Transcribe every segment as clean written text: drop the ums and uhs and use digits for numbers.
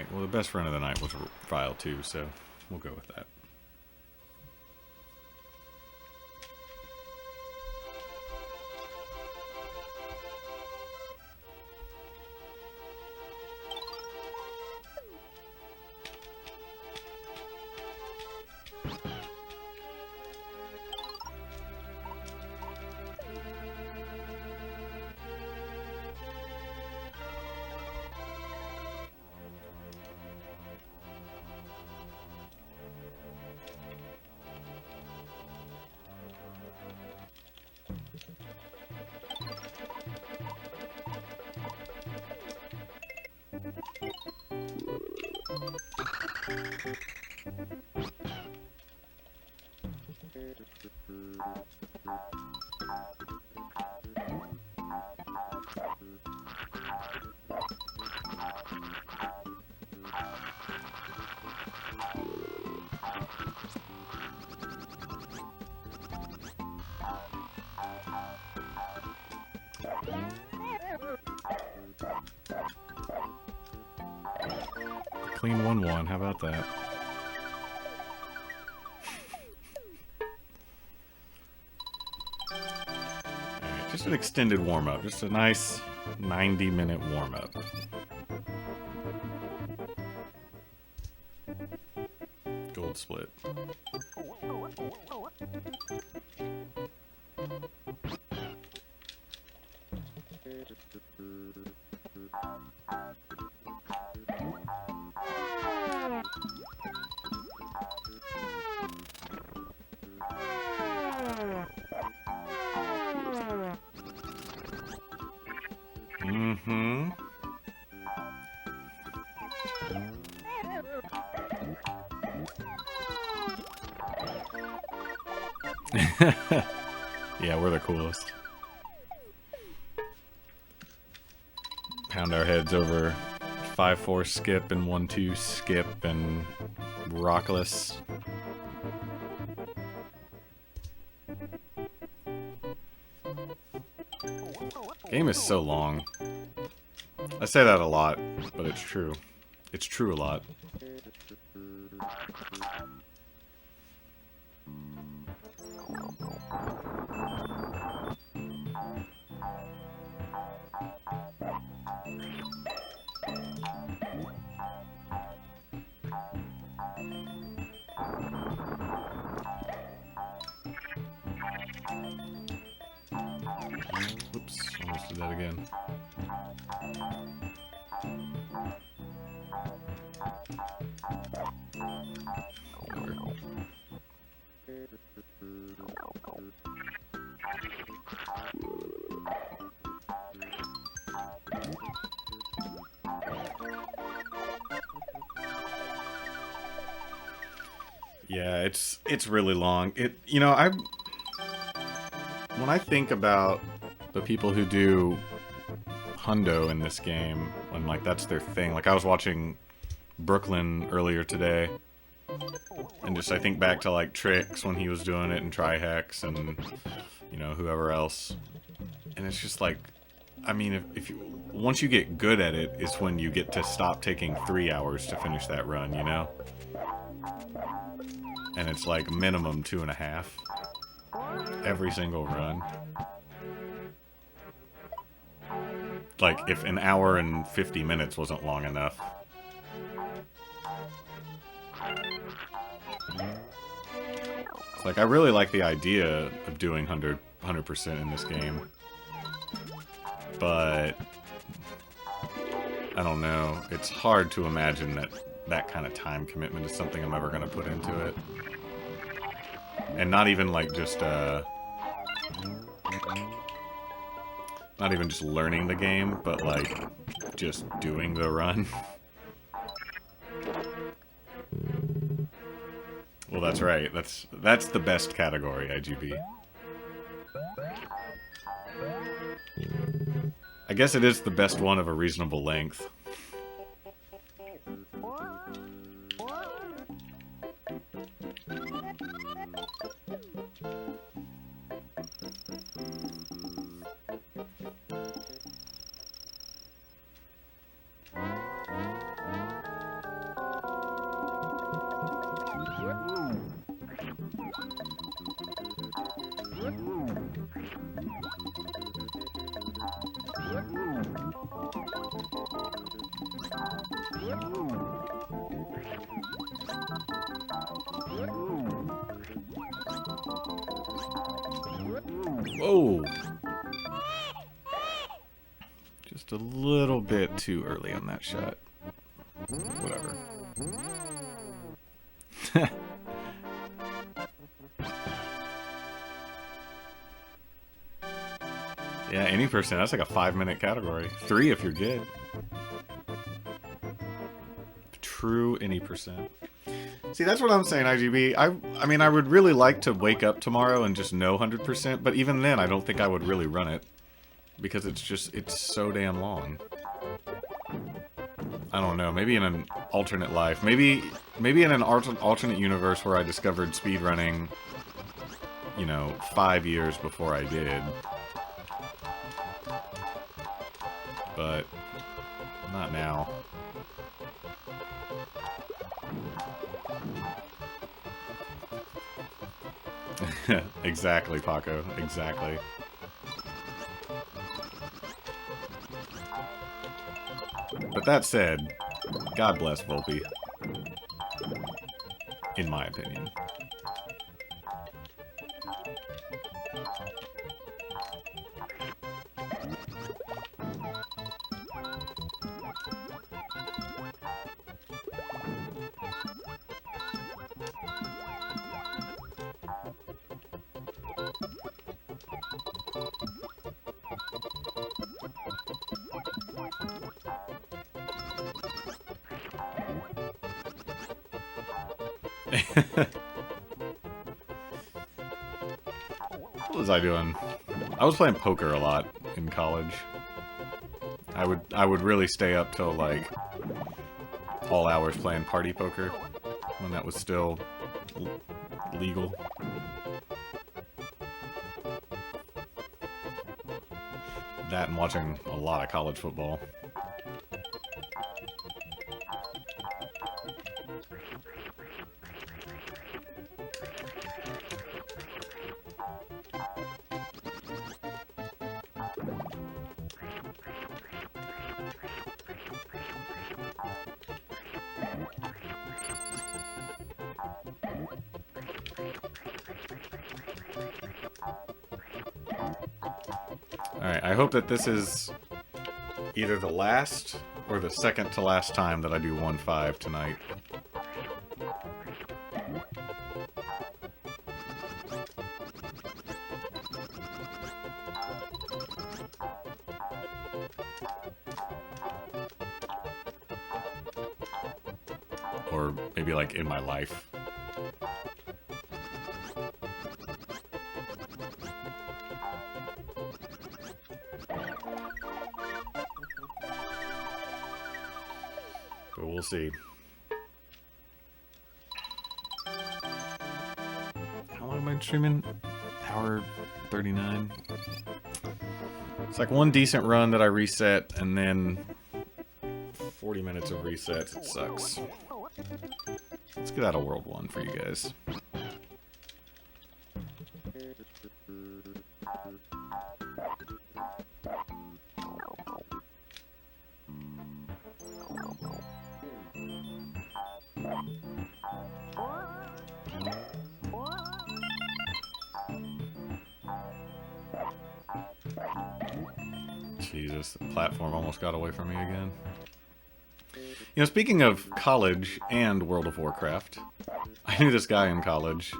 Alright, well the best friend of the night was File 2, so we'll go with that. Clean 1-1, how about that? Alright, just an extended warm-up. Just a nice 90-minute warm-up. Gold split. Mm-hmm. Yeah, we're the coolest. Pound our heads over 5-4 skip and 1-2 skip and rockless. Game is so long. I say that a lot, but it's true. It's true a lot. Oops, almost did that again. Yeah, it's really long. When I think about the people who do hundo in this game, when like that's their thing. Like I was watching Brooklyn earlier today, and just I think back to like Tricks when he was doing it, and Trihex, and you know whoever else, and it's just like, I mean, if you once you get good at it, it's when you get to stop taking 3 hours to finish that run, you know. And it's like minimum 2.5 every single run. Like if an hour and 50 minutes wasn't long enough. It's like I really like the idea of doing 100% in this game. But I don't know. It's hard to imagine that kind of time commitment is something I'm ever going to put into it. And not even like just not even just learning the game, but like just doing the run. Well, that's right. That's the best category, IGB. I guess it is the best one of a reasonable length. Whoa! Just a little bit too early on that shot. Whatever. Yeah, any person. That's like a 5-minute category. 3 if you're good. True any percent. See, that's what I'm saying, IGB. I mean, I would really like to wake up tomorrow and just know 100%, but even then, I don't think I would really run it. Because it's so damn long. I don't know, maybe in an alternate life. Maybe in an alternate universe where I discovered speedrunning, you know, 5 years before I did. But not now. Exactly, Paco. Exactly. But that said, God bless Volpe. In my opinion. What was I doing? I was playing poker a lot in college. I would really stay up till like all hours playing party poker when that was still legal. That and watching a lot of college football. Alright, I hope that this is either the last or the second to last time that I do 1-5 tonight. Or maybe like in my life. But we'll see. How long am I streaming? Hour 39. It's like one decent run that I reset, and then 40 minutes of resets. It sucks. Let's get out of World 1 for you guys. Jesus, the platform almost got away from me again. You know, speaking of college and World of Warcraft, I knew this guy in college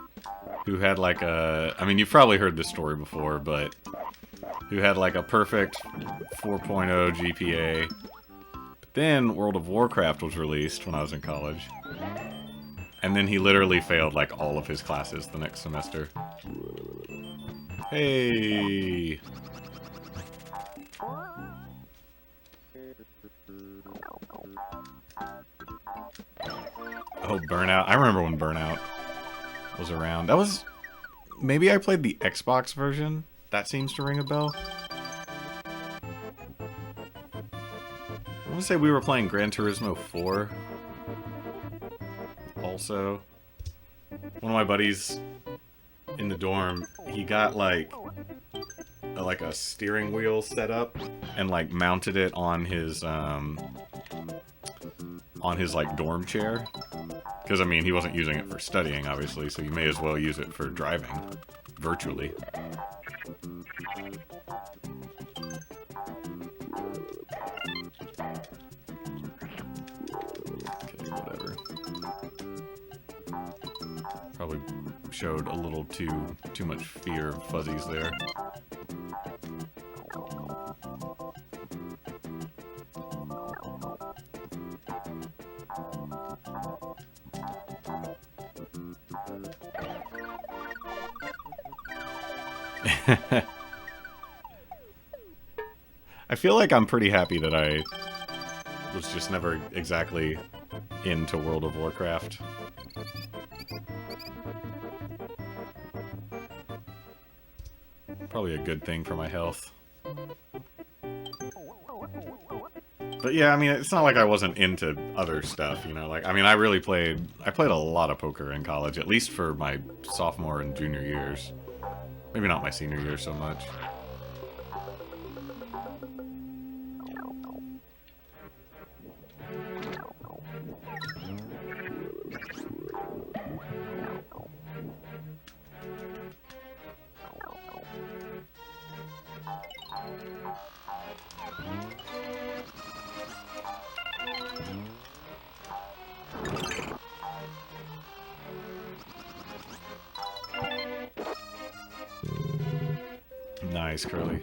who had like a... I mean, you've probably heard this story before, but who had like a perfect 4.0 GPA. But then World of Warcraft was released when I was in college. And then he literally failed like all of his classes the next semester. Hey! Oh, Burnout. I remember when Burnout was around. That was... Maybe I played the Xbox version? That seems to ring a bell. I want to say we were playing Gran Turismo 4. Also. One of my buddies in the dorm, he got like a steering wheel set up and like mounted it on his like dorm chair. Because, I mean, he wasn't using it for studying, obviously, so you may as well use it for driving virtually. showed a little too much fear of fuzzies there. I feel like I'm pretty happy that I was just never exactly into World of Warcraft. Probably a good thing for my health. But yeah, I mean, it's not like I wasn't into other stuff, you know? Like, I mean, I played a lot of poker in college, at least for my sophomore and junior years. Maybe not my senior year so much. Nice, Curly.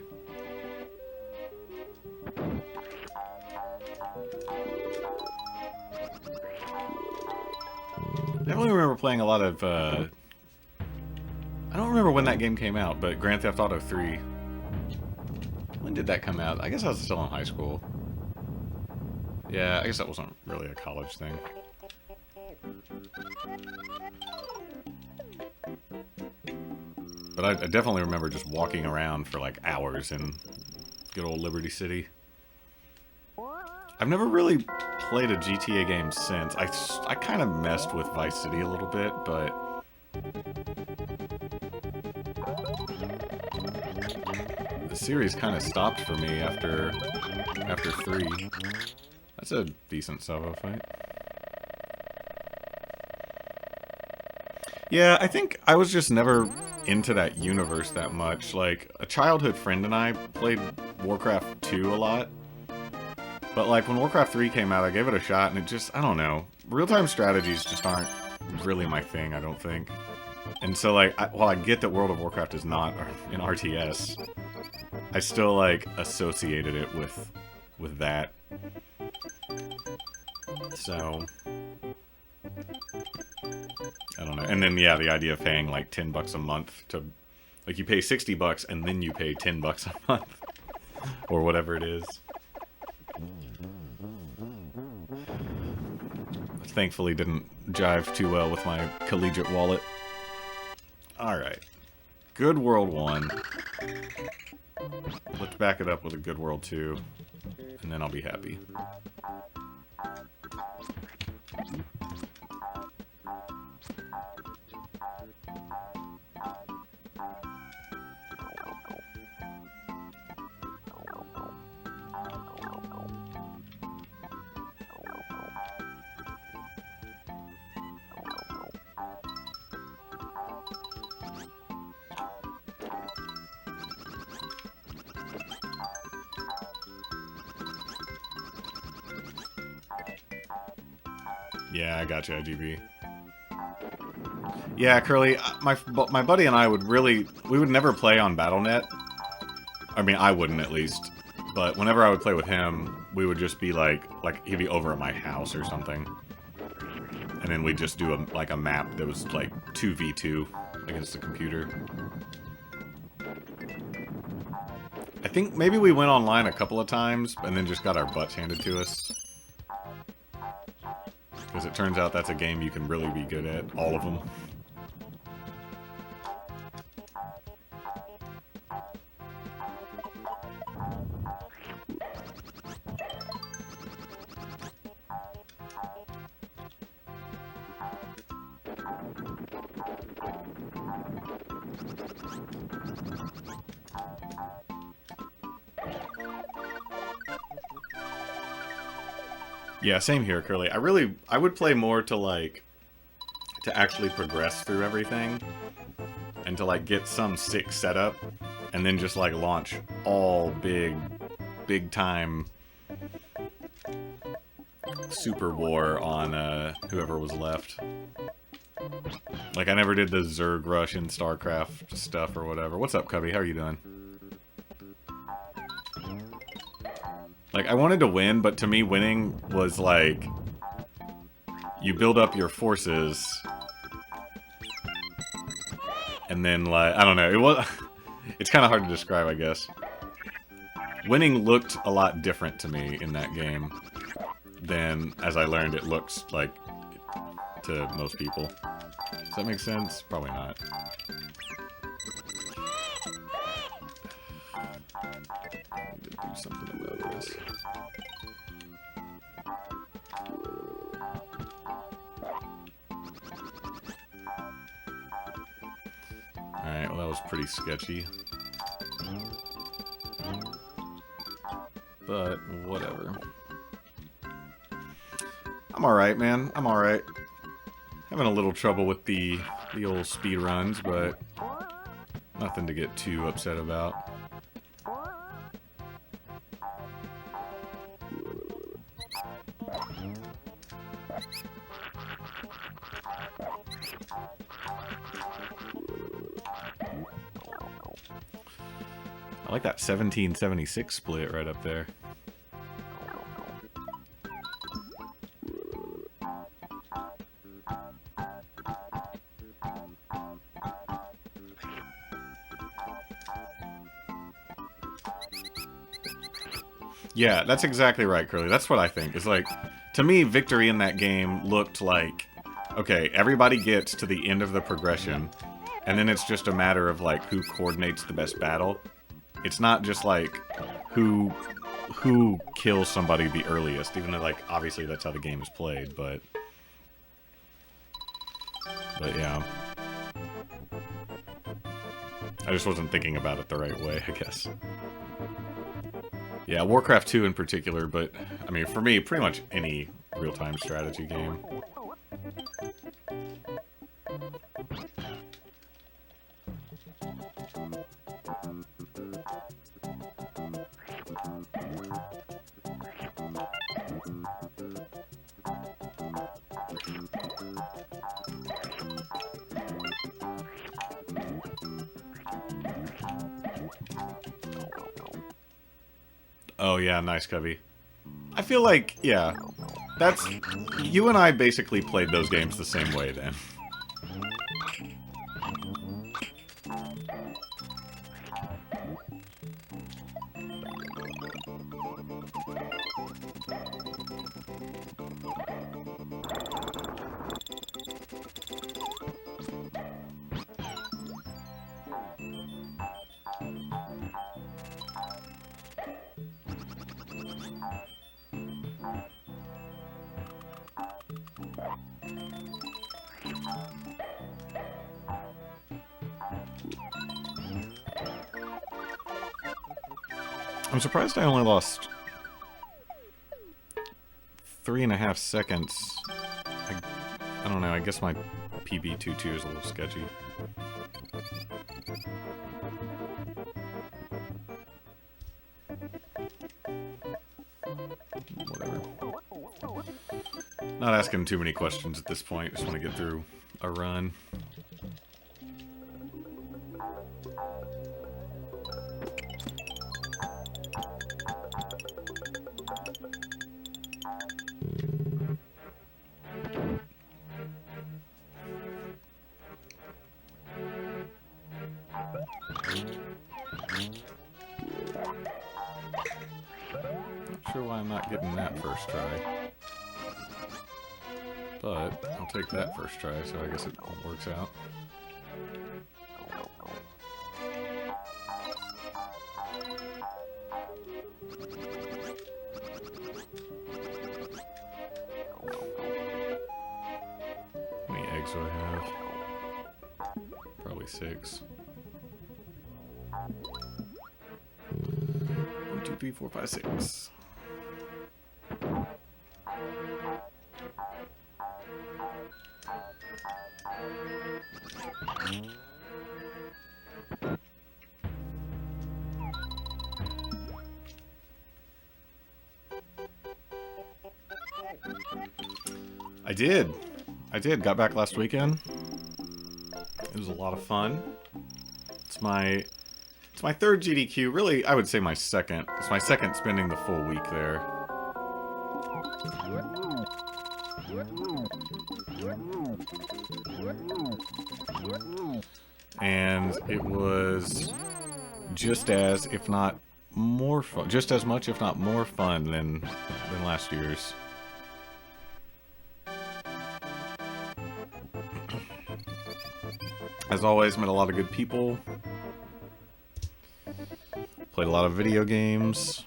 Definitely remember playing a lot of, I don't remember when that game came out, but Grand Theft Auto 3. When did that come out? I guess I was still in high school. Yeah, I guess that wasn't really a college thing. But I definitely remember just walking around for like hours in good old Liberty City. I've never really played a GTA game since. I kind of messed with Vice City a little bit, but the series kind of stopped for me after 3. That's a decent Salvo fight. Yeah, I think I was just never into that universe that much. Like, a childhood friend and I played Warcraft 2 a lot. But, like, when Warcraft 3 came out, I gave it a shot, and it just, I don't know. Real-time strategies just aren't really my thing, I don't think. And so, like, while I get that World of Warcraft is not an RTS, I still, like, associated it with that. So I don't know. And then, yeah, the idea of paying, like, $10 a month to... Like, you pay $60 and then you pay $10 a month. Or whatever it is. Thankfully didn't jive too well with my collegiate wallet. Alright. Good World 1. Let's back it up with a Good World 2. And then I'll be happy. Yeah, I got you, IGB. Yeah, Curly, my buddy and I we would never play on Battle.net. I mean, I wouldn't at least. But whenever I would play with him, we would just be like he'd be over at my house or something. And then we'd just do a map that was like 2v2 against the computer. I think maybe we went online a couple of times and then just got our butts handed to us. Because it turns out that's a game you can really be good at, all of them. Yeah, same here, Curly. I would play more to actually progress through everything. And to, like, get some sick setup. And then just, like, launch all big time super war on, whoever was left. Like, I never did the Zerg Rush in StarCraft stuff or whatever. What's up, Cubby? How are you doing? Like, I wanted to win, but to me, winning was like... You build up your forces... And then, like, I don't know. It was... It's kind of hard to describe, I guess. Winning looked a lot different to me in that game than, as I learned, it looks like to most people. Does that make sense? Probably not. I need to do something about this. Alright, well that was pretty sketchy. But, whatever. I'm alright, man. I'm alright. Having a little trouble with the old speed runs, but nothing to get too upset about. I like that 1776 split right up there. Yeah, that's exactly right, Curly. That's what I think. It's like, to me, victory in that game looked like, okay, everybody gets to the end of the progression, and then it's just a matter of, like, who coordinates the best battle. It's not just, like, who kills somebody the earliest, even though, like, obviously that's how the game is played, but yeah. I just wasn't thinking about it the right way, I guess. Yeah, Warcraft 2 in particular, but, I mean, for me, pretty much any real-time strategy game. Oh yeah, nice, Cubby. I feel like, yeah, that's... You and I basically played those games the same way then. I'm surprised I only lost 3.5 seconds. I don't know, I guess my PB22 is a little sketchy. Whatever. Not asking too many questions at this point, just want to get through a run. Not sure why I'm not getting that first try. But I'll take that first try, so I guess it works out. How many eggs do I have? Probably 6. 1, 2, 3, 4, 5, 6. I did. Got back last weekend. It was a lot of fun. It's my third GDQ. Really, I would say my second. It's my second spending the full week there. And it was just as, if not more fun, just as much, if not more fun than last year's. As always, met a lot of good people. Played a lot of video games.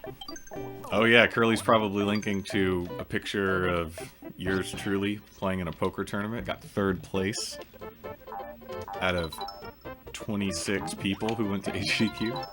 Oh yeah, Curly's probably linking to a picture of yours truly playing in a poker tournament. Got third place out of 26 people who went to HDQ.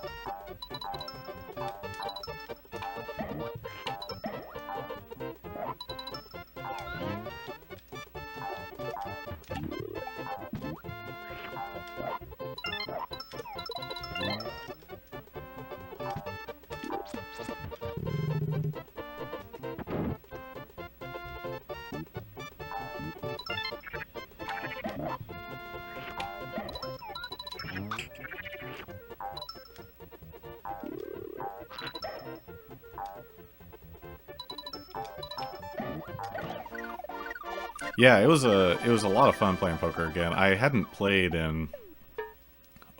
Yeah, it was a lot of fun playing poker again. I hadn't played in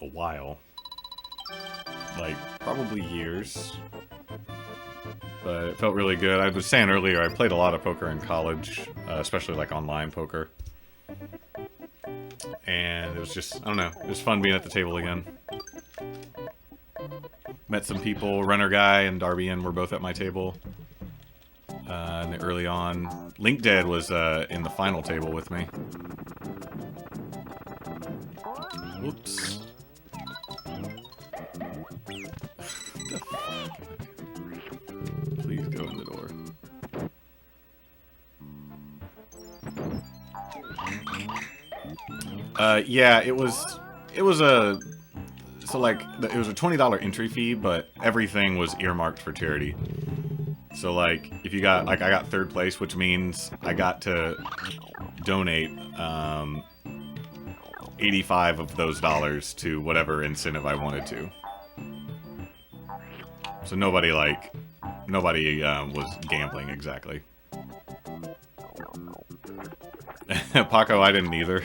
a while, like probably years, but it felt really good. I was saying earlier, I played a lot of poker in college, especially like online poker, and it was just, I don't know, it was fun being at the table again. Met some people. Runner Guy and Darby N were both at my table. And early on, Link Dead was in the final table with me. Whoops. Please go in the door. Yeah, it was a, so like, it was a $20 entry fee, but everything was earmarked for charity. So like, if you got, like I got third place, which means I got to donate 85 of those dollars to whatever incentive I wanted to. So nobody was gambling exactly. Paco, I didn't either.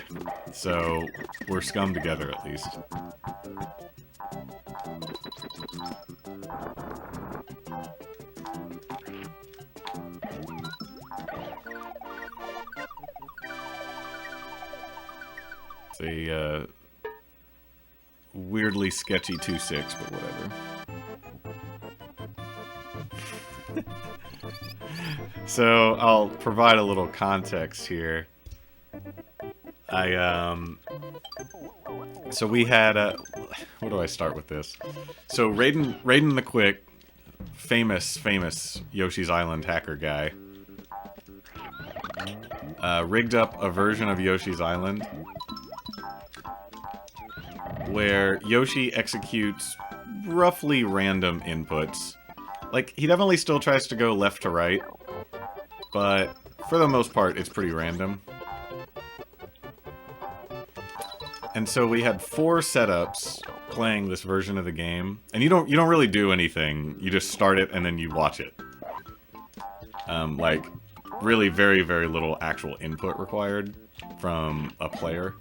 So we're scum together at least. It's a weirdly sketchy 2-6, but whatever. So I'll provide a little context here. So we had where do I start with this? So Raiden the Quick, famous Yoshi's Island hacker guy, rigged up a version of Yoshi's Island where Yoshi executes roughly random inputs. Like, he definitely still tries to go left to right, but for the most part, it's pretty random. And so we had 4 setups playing this version of the game, and you don't really do anything. You just start it and then you watch it. Like, really very, very little actual input required from a player.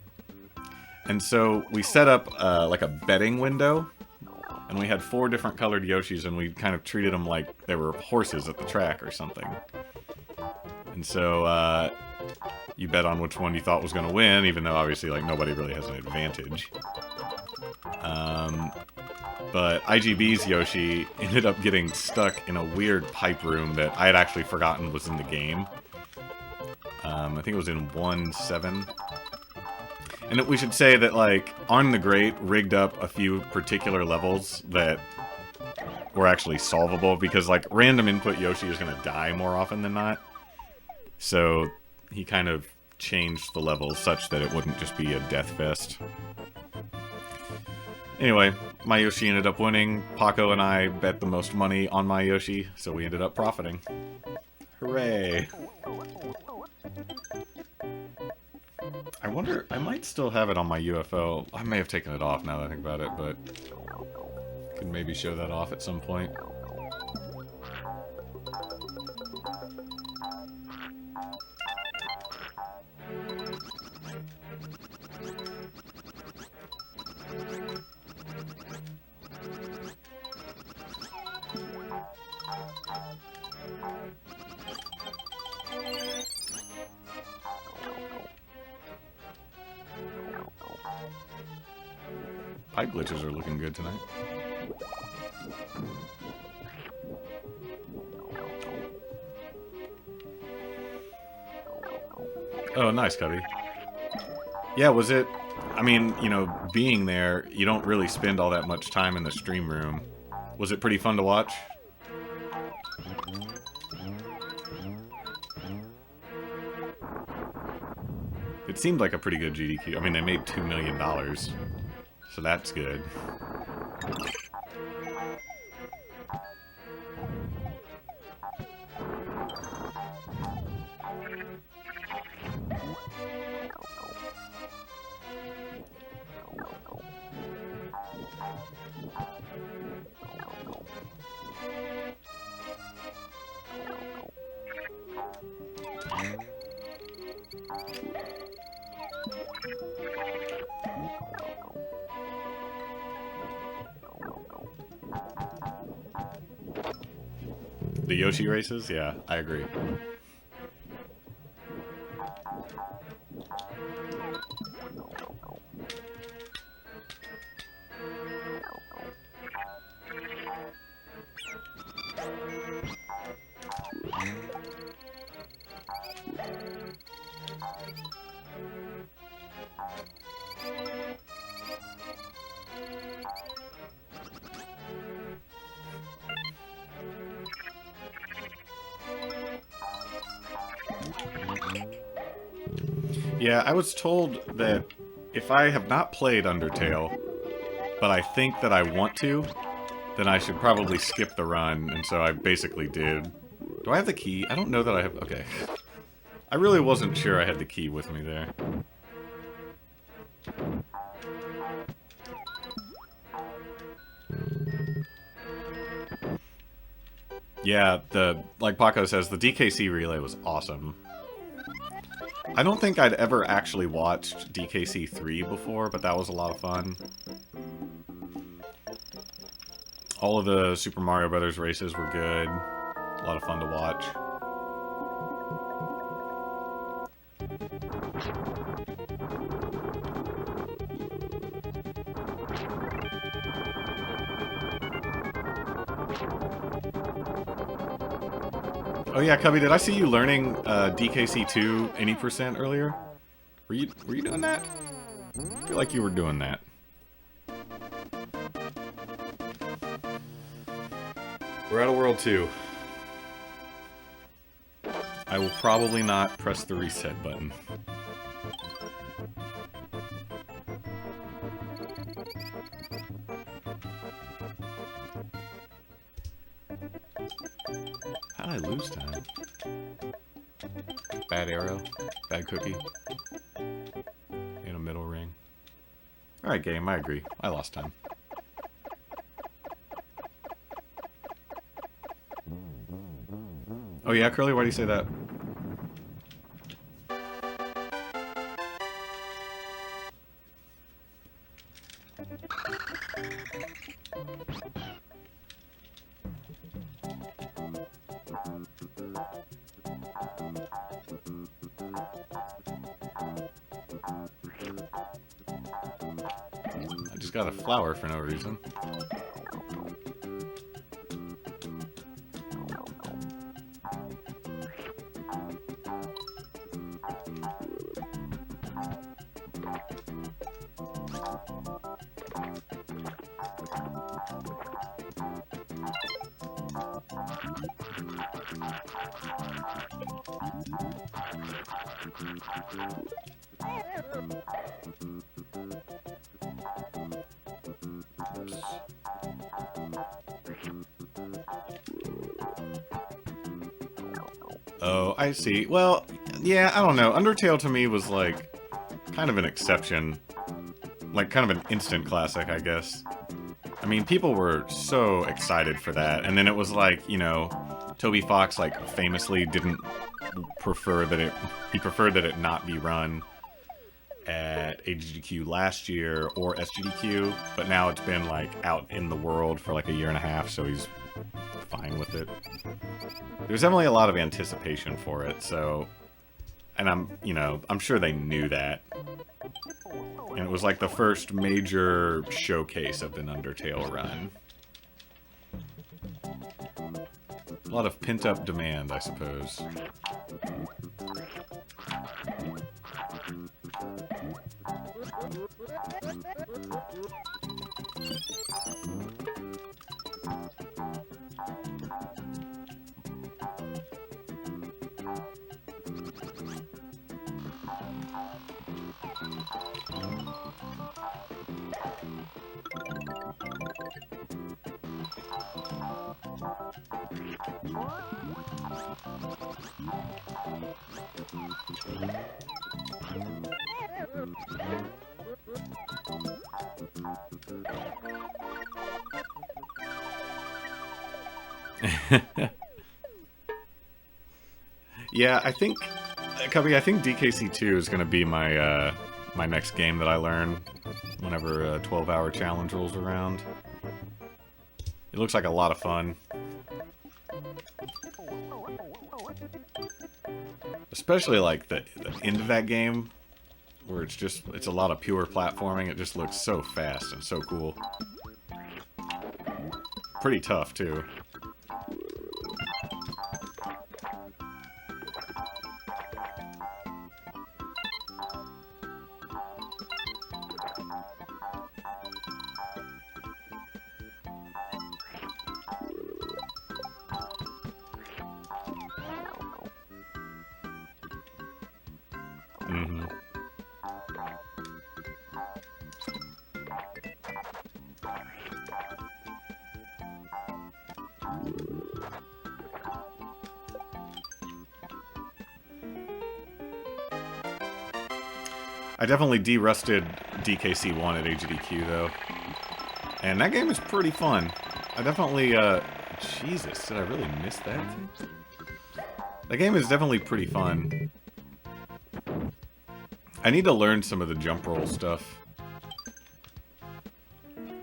And so we set up like a betting window, and we had 4 different colored Yoshis, and we kind of treated them like they were horses at the track or something. And so you bet on which one you thought was going to win, even though obviously like nobody really has an advantage. But IGB's Yoshi ended up getting stuck in a weird pipe room that I had actually forgotten was in the game. I think it was in 1-7. And we should say that, like, Arn the Great rigged up a few particular levels that were actually solvable, because, like, random input Yoshi is going to die more often than not. So he kind of changed the levels such that it wouldn't just be a death fest. Anyway, my Yoshi ended up winning. Paco and I bet the most money on my Yoshi, so we ended up profiting. Hooray! I wonder, I might still have it on my UFO. I may have taken it off now that I think about it, but could maybe show that off at some point. Pipe glitches are looking good tonight. Oh, nice, Cubby. Yeah, was it... I mean, you know, being there, you don't really spend all that much time in the stream room. Was it pretty fun to watch? It seemed like a pretty good GDQ. I mean, they made $2 million, so that's good. The Yoshi races? Yeah, I agree. Yeah, I was told that if I have not played Undertale, but I think that I want to, then I should probably skip the run, and so I basically did. Do I have the key? I don't know that I have... Okay. I really wasn't sure I had the key with me there. Yeah, like Paco says, the DKC relay was awesome. I don't think I'd ever actually watched DKC 3 before, but that was a lot of fun. All of the Super Mario Brothers races were good. A lot of fun to watch. Oh yeah, Cubby, did I see you learning DKC2 any % earlier? Were you doing that? I feel like you were doing that. We're out of World 2. I will probably not press the reset button. How did I lose time? Bad arrow. Bad cookie. In a middle ring. Alright, game, I agree. I lost time. Oh yeah, Curly, why do you say that? I just got a flower for no reason. Oh, I see. Well, yeah, I don't know. Undertale to me was like... kind of an exception. Like, kind of an instant classic, I guess. I mean, people were so excited for that, and then it was like, you know, Toby Fox, like, famously didn't prefer that it... He preferred that it not be run at AGDQ last year or SGDQ, but now it's been, like, out in the world for, like, a year and a half, so he's fine with it. There's definitely a lot of anticipation for it, so... And I'm sure they knew that. And it was like the first major showcase of an Undertale run. A lot of pent-up demand, I suppose. Yeah, I think, Cubby, I think DKC2 is going to be my my next game that I learn whenever a 12-hour challenge rolls around. It looks like a lot of fun. Especially like the end of that game, where it's a lot of pure platforming. It just looks so fast and so cool. Pretty tough, too. I definitely de-rusted DKC1 at AGDQ, though. And that game is pretty fun. I definitely, Jesus, did I really miss that thing? That game is definitely pretty fun. I need to learn some of the jump roll stuff.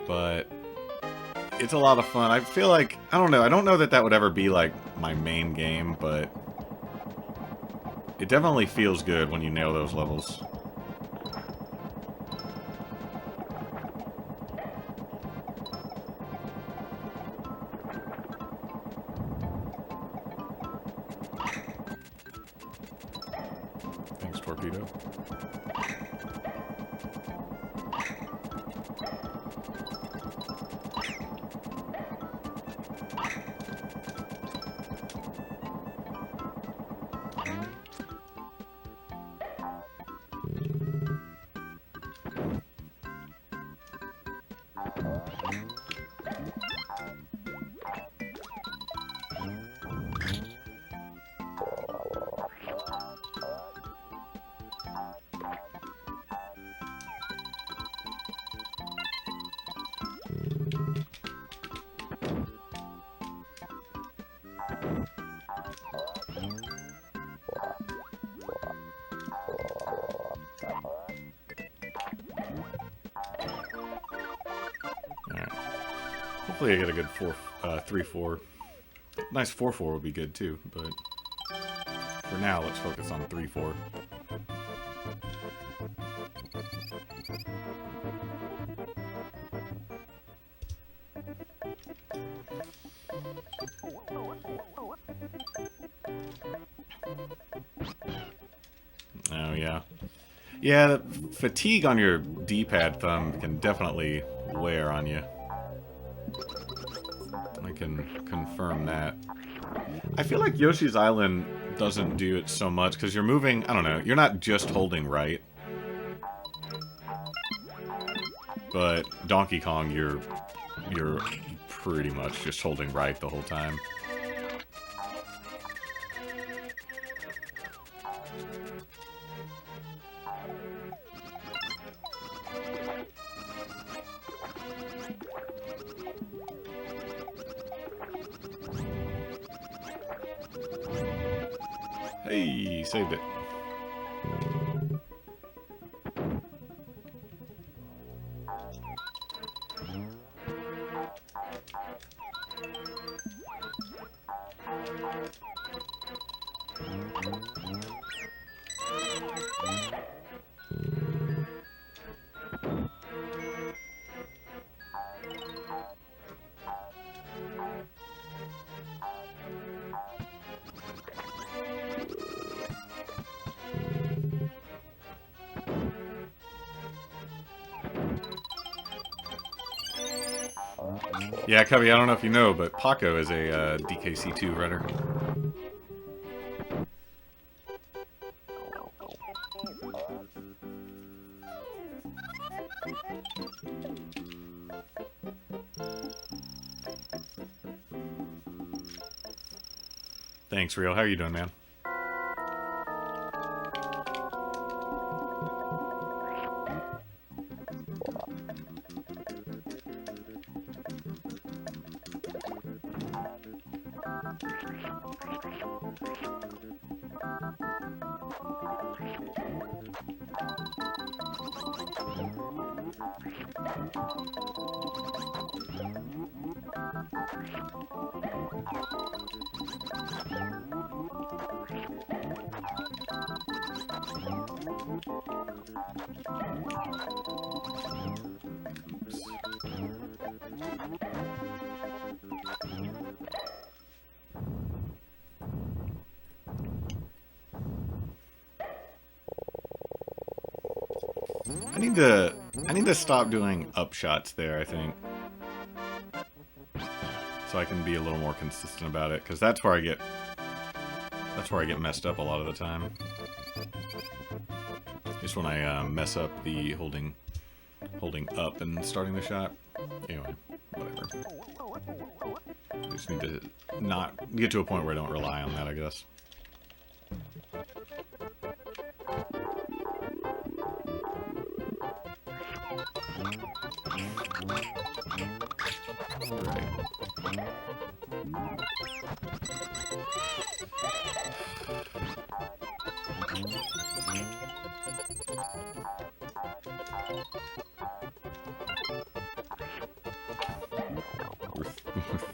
But it's a lot of fun. I feel like, I don't know that that would ever be, like, my main game, but it definitely feels good when you nail those levels. Thanks, Torpedo. Hopefully I get a good 3-4. Nice 4-4 would be good too, but for now let's focus on 3-4. Oh yeah. Yeah, the fatigue on your D-pad thumb can definitely wear on you. I can confirm that. I feel like Yoshi's Island doesn't do it so much because you're moving, I don't know, you're not just holding right. But Donkey Kong, you're pretty much just holding right the whole time. Hey, saved it. Yeah, Cubby, I don't know if you know, but Paco is a DKC2 runner. Thanks, Real. How are you doing, man? I need to stop doing upshots there, I think. So I can be a little more consistent about it, because that's where I get messed up a lot of the time. Just when I mess up the holding up and starting the shot. Anyway, whatever. I just need to not get to a point where I don't rely on that, I guess.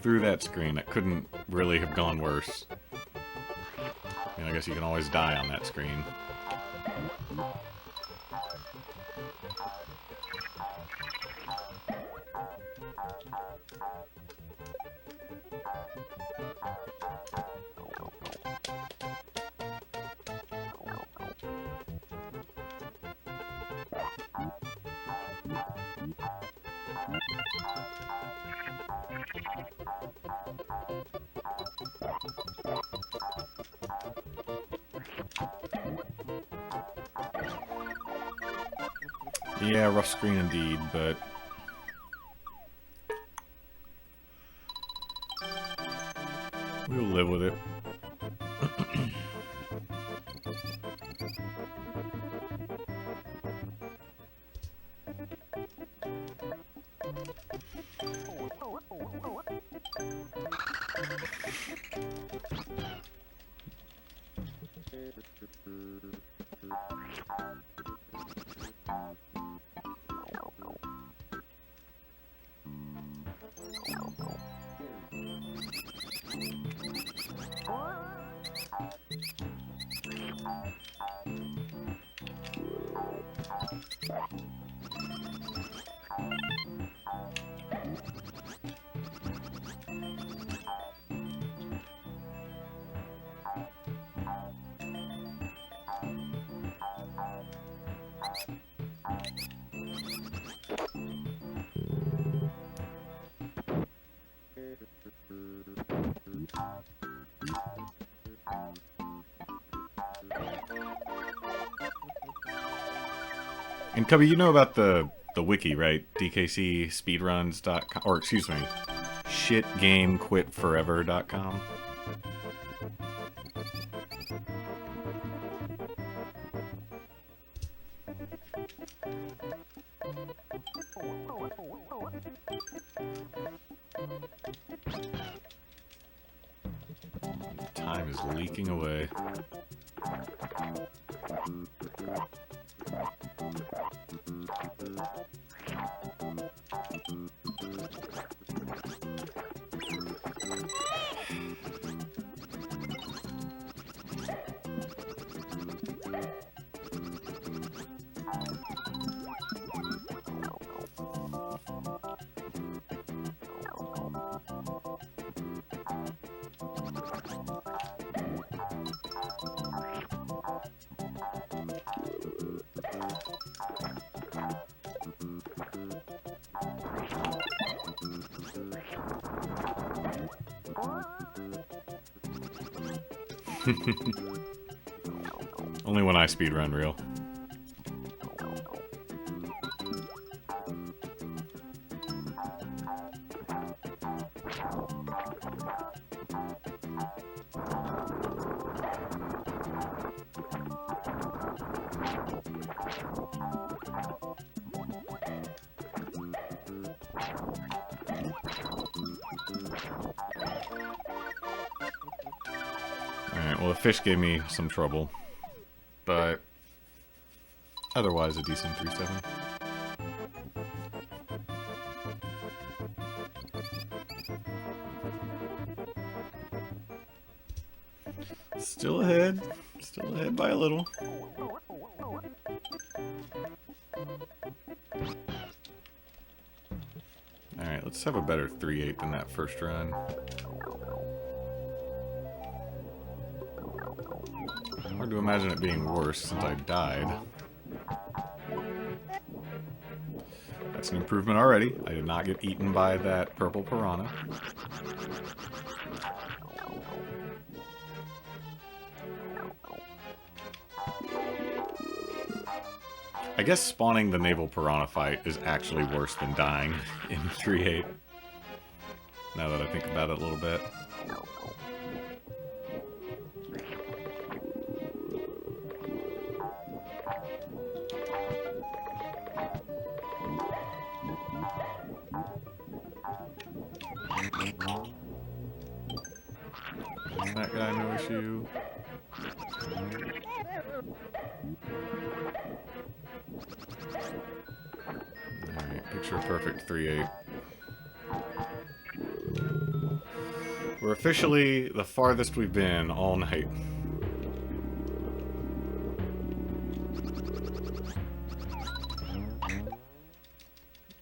Through that screen, it couldn't really have gone worse. I mean, I guess you can always die on that screen. Yeah, rough screen indeed, but we'll live with it. And Cubby, you know about the wiki, right? DKCSpeedruns.com, or excuse me, shitgamequitforever.com. Time is leaking away. Only when I speedrun real. Alright, well the fish gave me some trouble. But otherwise a decent 3-7. Still ahead. Still ahead by a little. Alright, let's have a better 3-8 than that first run. Hard to imagine it being worse since I died. That's an improvement already. I did not get eaten by that purple piranha. I guess spawning the naval piranha fight is actually worse than dying in 3-8. Now that I think about it a little bit. That guy, no issue. Alright, picture perfect 3-8. We're officially the farthest we've been all night.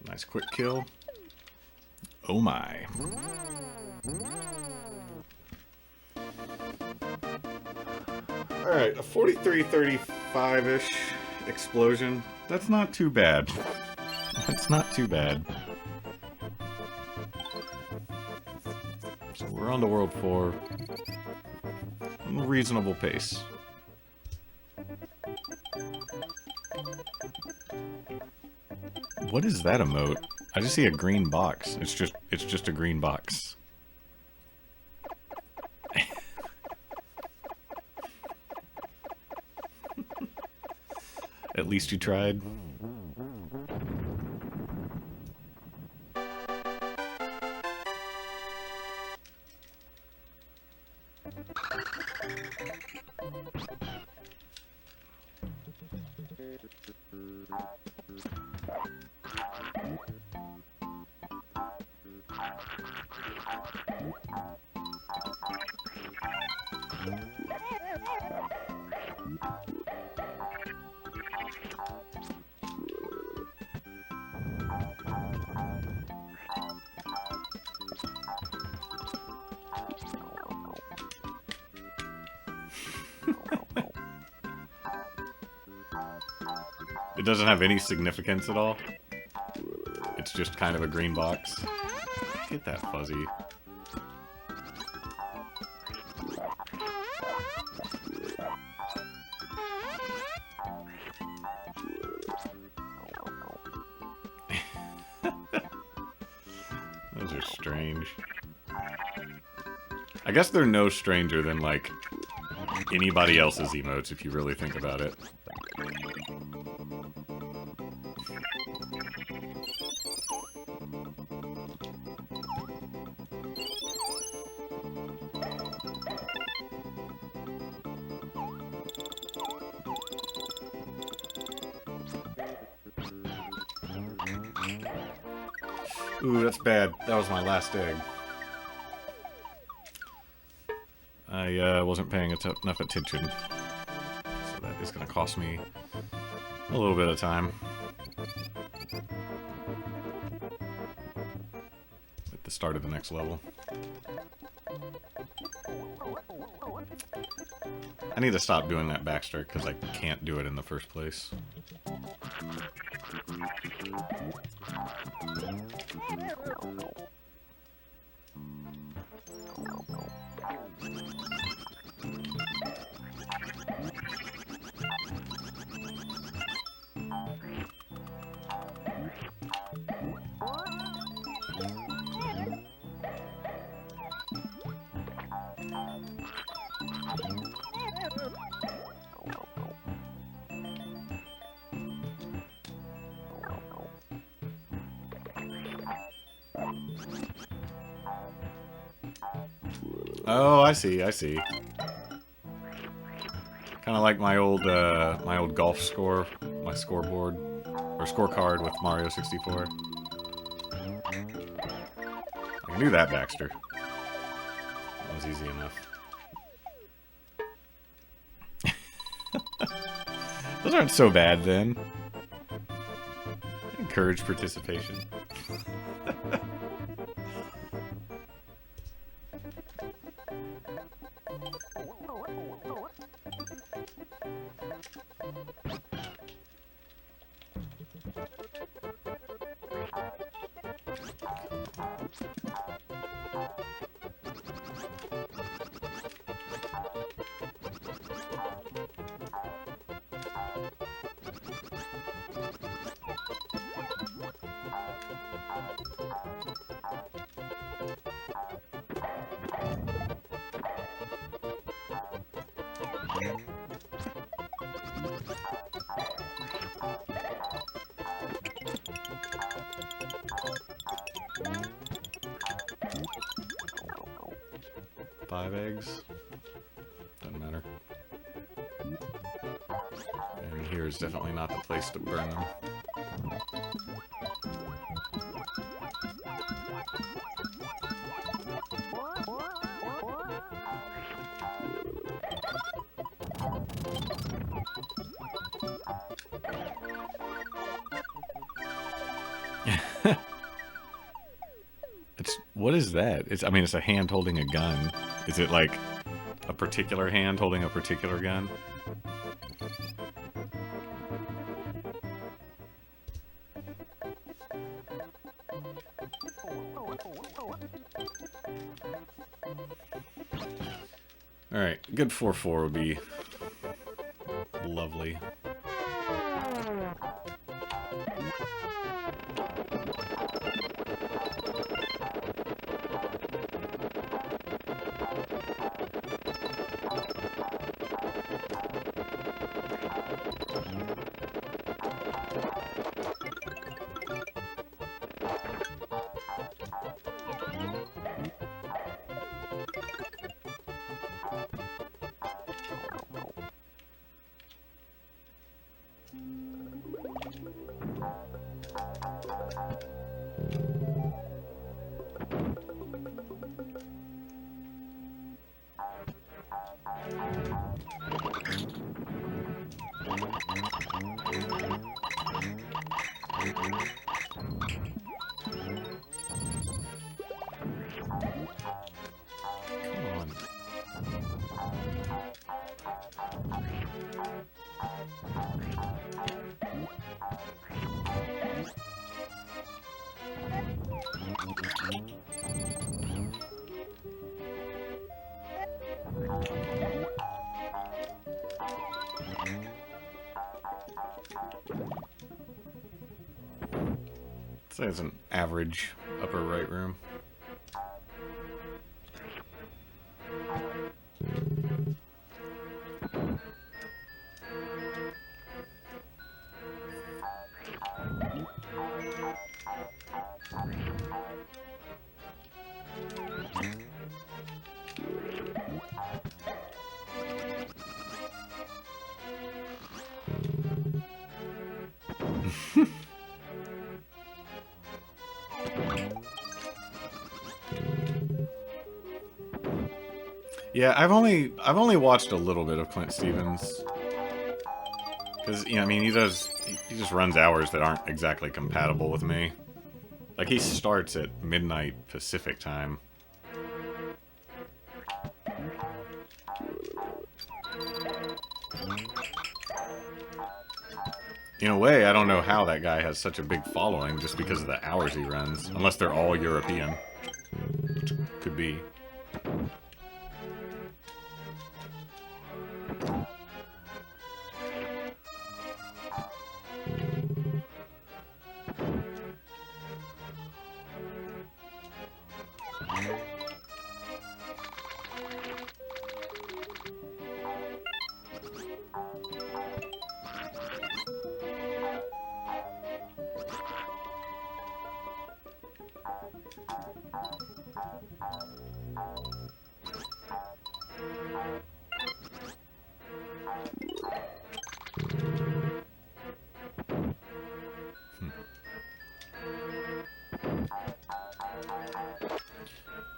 Nice quick kill. Oh my. Alright, a 43-35-ish explosion. That's not too bad. That's not too bad. So we're on to World 4. On a reasonable pace. What is that emote? I just see a green box. It's just a green box. At least you tried. It doesn't have any significance at all. It's just kind of a green box. Get that fuzzy. Those are strange. I guess they're no stranger than, like, anybody else's emotes if you really think about it. Ooh, that's bad. That was my last egg. I wasn't paying enough attention. So that is going to cost me a little bit of time. At the start of the next level. I need to stop doing that backstroke because I can't do it in the first place. Oh, I see, I see. Kind of like my old golf score, my scoreboard, or scorecard with Mario 64. I can do that, Baxter. That was easy enough. Those aren't so bad, then. Encourage participation. 5 eggs. Doesn't matter. And here is definitely not the place to burn them. What is that? I mean, it's a hand holding a gun. Is it like a particular hand holding a particular gun? Alright, good 4-4 would be lovely. Say it's an average upper right room. Yeah, I've only watched a little bit of Clint Stevens. Because, you know, I mean, he just runs hours that aren't exactly compatible with me. Like, he starts at midnight Pacific time. In a way, I don't know how that guy has such a big following just because of the hours he runs. Unless they're all European. Which could be.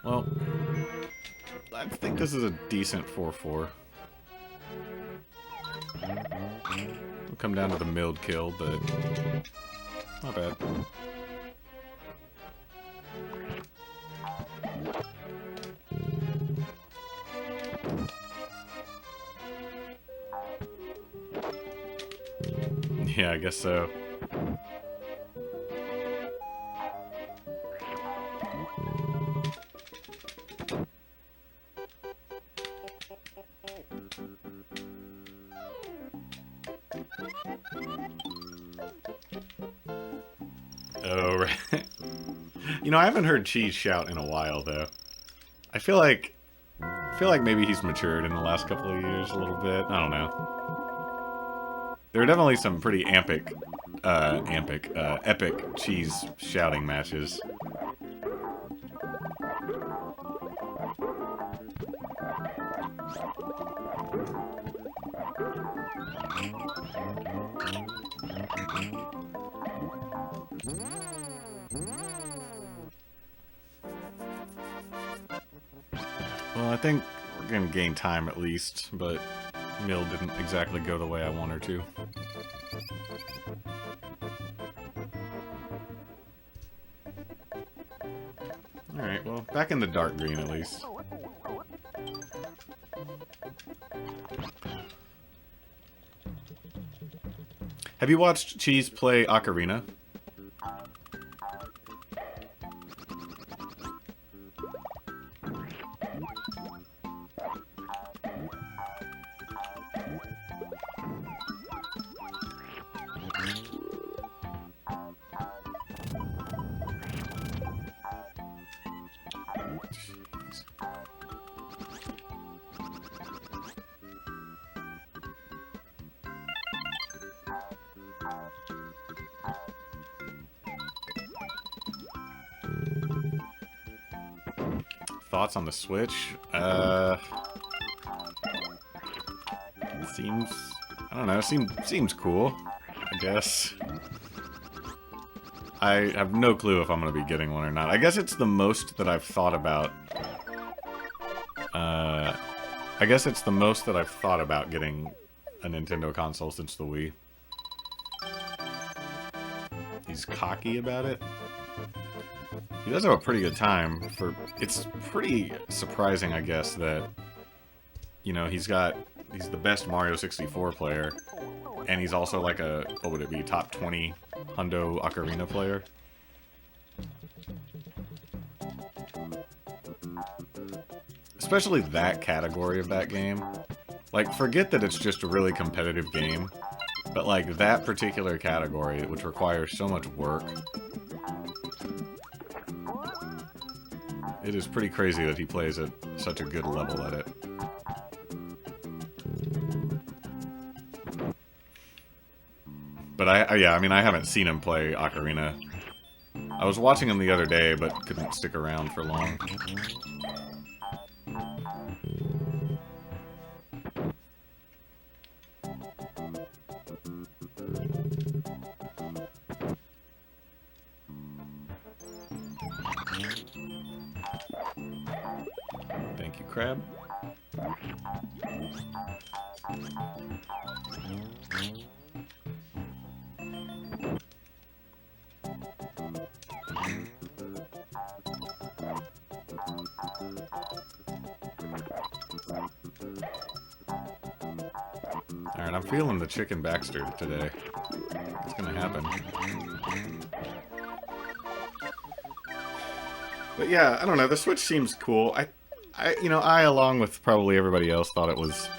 Well, I think this is a decent 4-4. We'll come down to the milled kill, but not bad. Yeah, I guess so. Oh, right. You know, I haven't heard Cheese shout in a while, though. I feel like maybe he's matured in the last couple of years a little bit. I don't know. There are definitely some pretty epic Cheese shouting matches. Well, I think we're gonna gain time at least, but Mill didn't exactly go the way I want her to. Alright, well, back in the dark green at least. Have you watched Cheese play Ocarina? Thoughts on the Switch? Seems... I don't know, seems cool, I guess. I have no clue if I'm going to be getting one or not. I guess it's the most that I've thought about... I guess it's the most that I've thought about getting a Nintendo console since the Wii. He's cocky about it. He does have a pretty good time for... It's pretty surprising, I guess, that... You know, he's the best Mario 64 player. And he's also like a... What would it be? Top 20 Hundo Ocarina player. Especially that category of that game. Like, forget that it's just a really competitive game. But, like, that particular category, which requires so much work... It is pretty crazy that he plays at such a good level at it. But yeah, I mean, I haven't seen him play Ocarina. I was watching him the other day, but couldn't stick around for long. Thank you, Crab. Alright, I'm feeling the chicken Baxter today. It's gonna happen. But yeah, I don't know, the Switch seems cool. I, along with probably everybody else, thought it was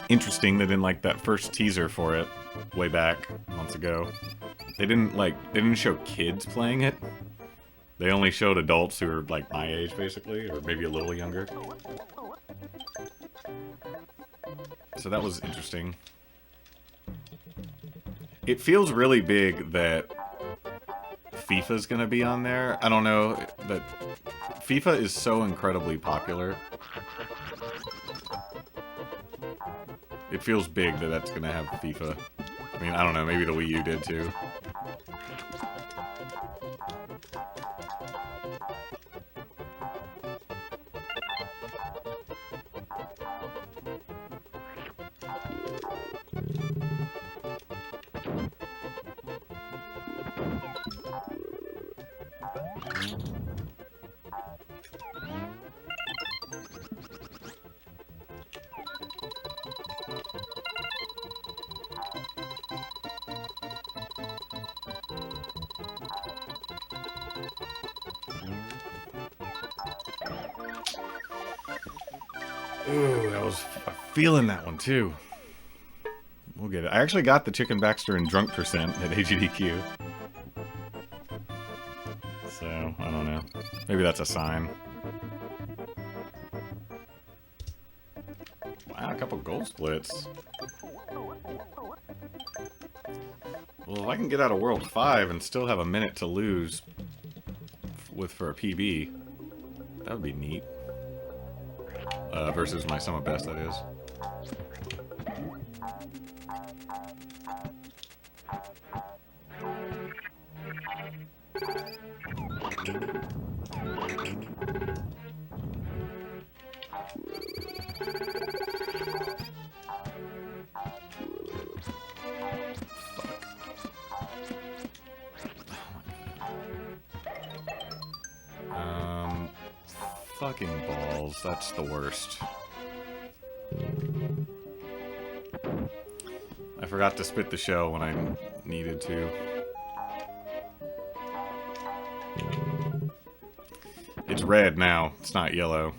interesting that in, like, that first teaser for it, way back, months ago, they didn't show kids playing it. They only showed adults who were, like, my age, basically, or maybe a little younger. So that was interesting. It feels really big that FIFA's gonna be on there. I don't know, that FIFA is so incredibly popular. It feels big that that's gonna have FIFA. I mean, I don't know, maybe the Wii U did too. Ooh, I was feeling that one too. We'll get it. I actually got the Chicken Baxter in drunk percent at AGDQ. So, I don't know. Maybe that's a sign. Wow, a couple gold splits. Well, if I can get out of World 5 and still have a minute to lose for a PB, that would be neat. Versus my sum of best, that is. Fucking balls, that's the worst. I forgot to spit the shell when I needed to. It's red now, it's not yellow.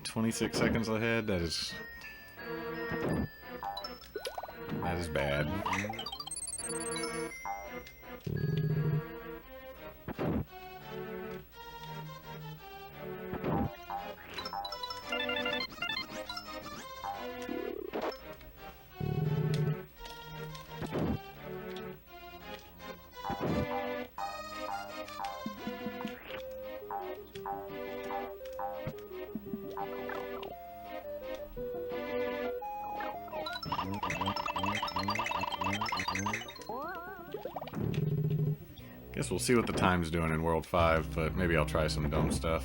26 seconds ahead, that is bad. Guess we'll see what the time's doing in World 5, but maybe I'll try some dumb stuff.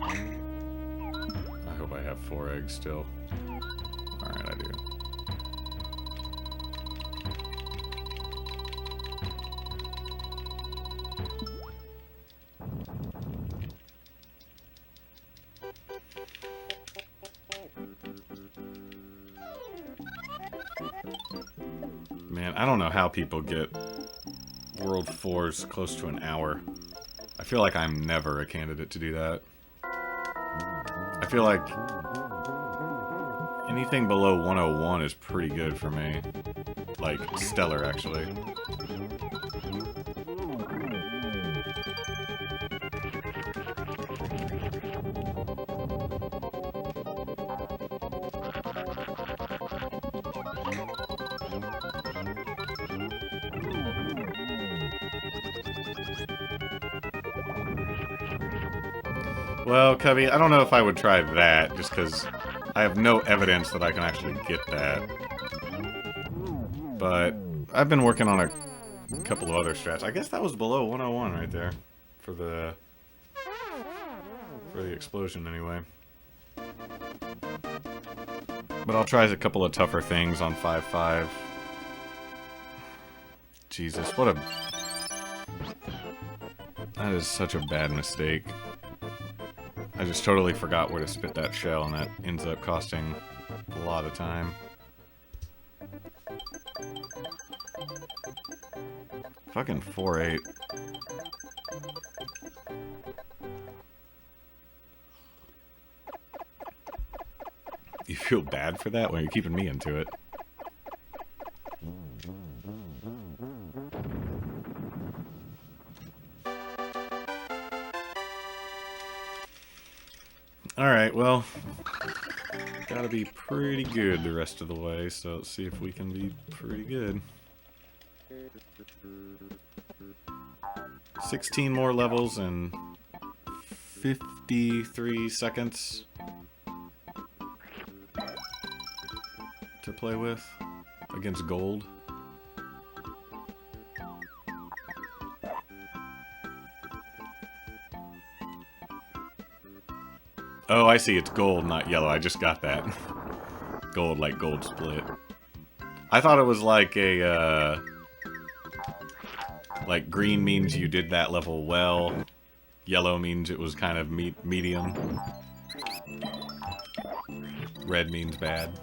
I hope I have 4 eggs still. Alright, I do. Man, I don't know how people get World 4s close to an hour. I feel like I'm never a candidate to do that. I feel like anything below 101 is pretty good for me. Like, stellar, actually. Well, Cubby, I don't know if I would try that, just because I have no evidence that I can actually get that. But I've been working on a couple of other strats. I guess that was below 101 right there for the explosion anyway. But I'll try a couple of tougher things on 5-5. Jesus, what a... That is such a bad mistake. I just totally forgot where to spit that shell, and that ends up costing a lot of time. Fucking 4-8. You feel bad for that? Well, you're keeping me into it. Alright, well, gotta be pretty good the rest of the way, so let's see if we can be pretty good. 16 more levels in 53 seconds to play with against gold. Oh, I see. It's gold, not yellow. I just got that. Gold, like gold split. I thought it was like a, like green means you did that level well. Yellow means it was kind of medium. Red means bad.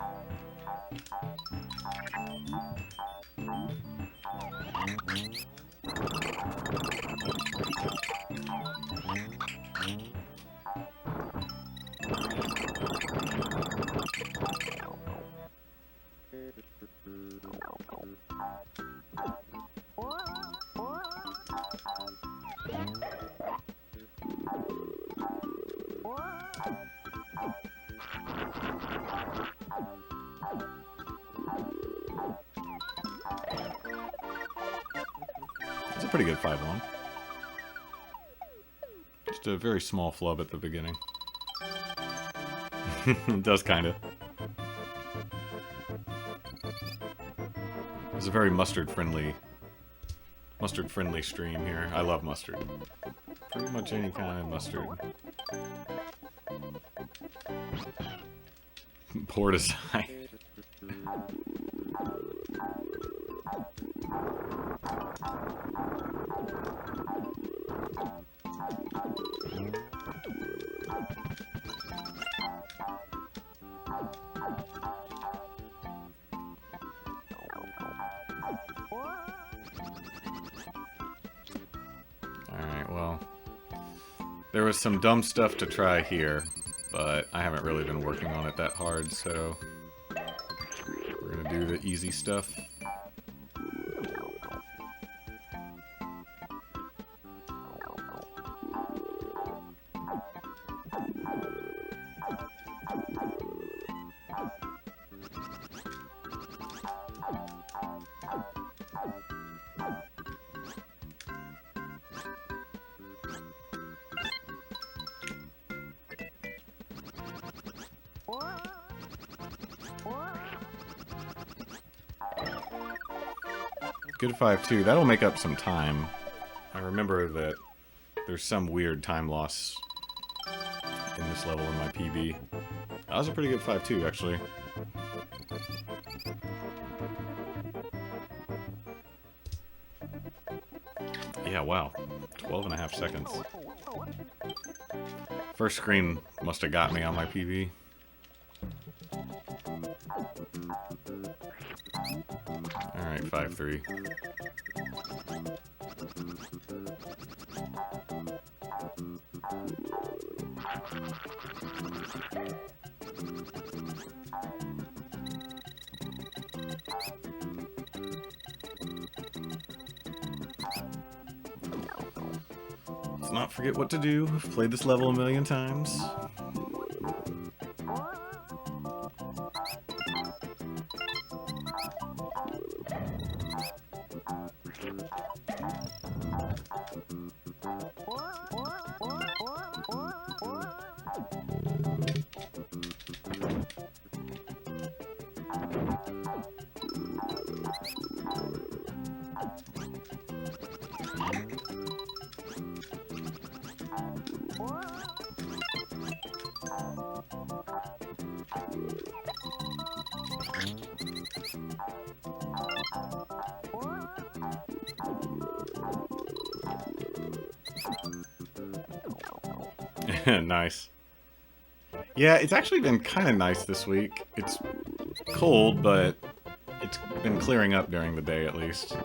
It's a pretty good 5-1. Just a very small flub at the beginning. It does kinda. It's a very mustard-friendly stream here. I love mustard. Pretty much any kind of mustard. Poor design. Alright, well, there was some dumb stuff to try here, but I haven't really been working on it that hard, so we're gonna do the easy stuff. Good 5-2. That'll make up some time. I remember that there's some weird time loss in this level in my PB. That was a pretty good 5-2, actually. Yeah, wow. 12.5 seconds. First screen must have got me on my PB. Alright, 5-3. Let's not forget what to do. I've played this level a million times. Nice. Yeah, it's actually been kind of nice this week. It's cold, but it's been clearing up during the day at least.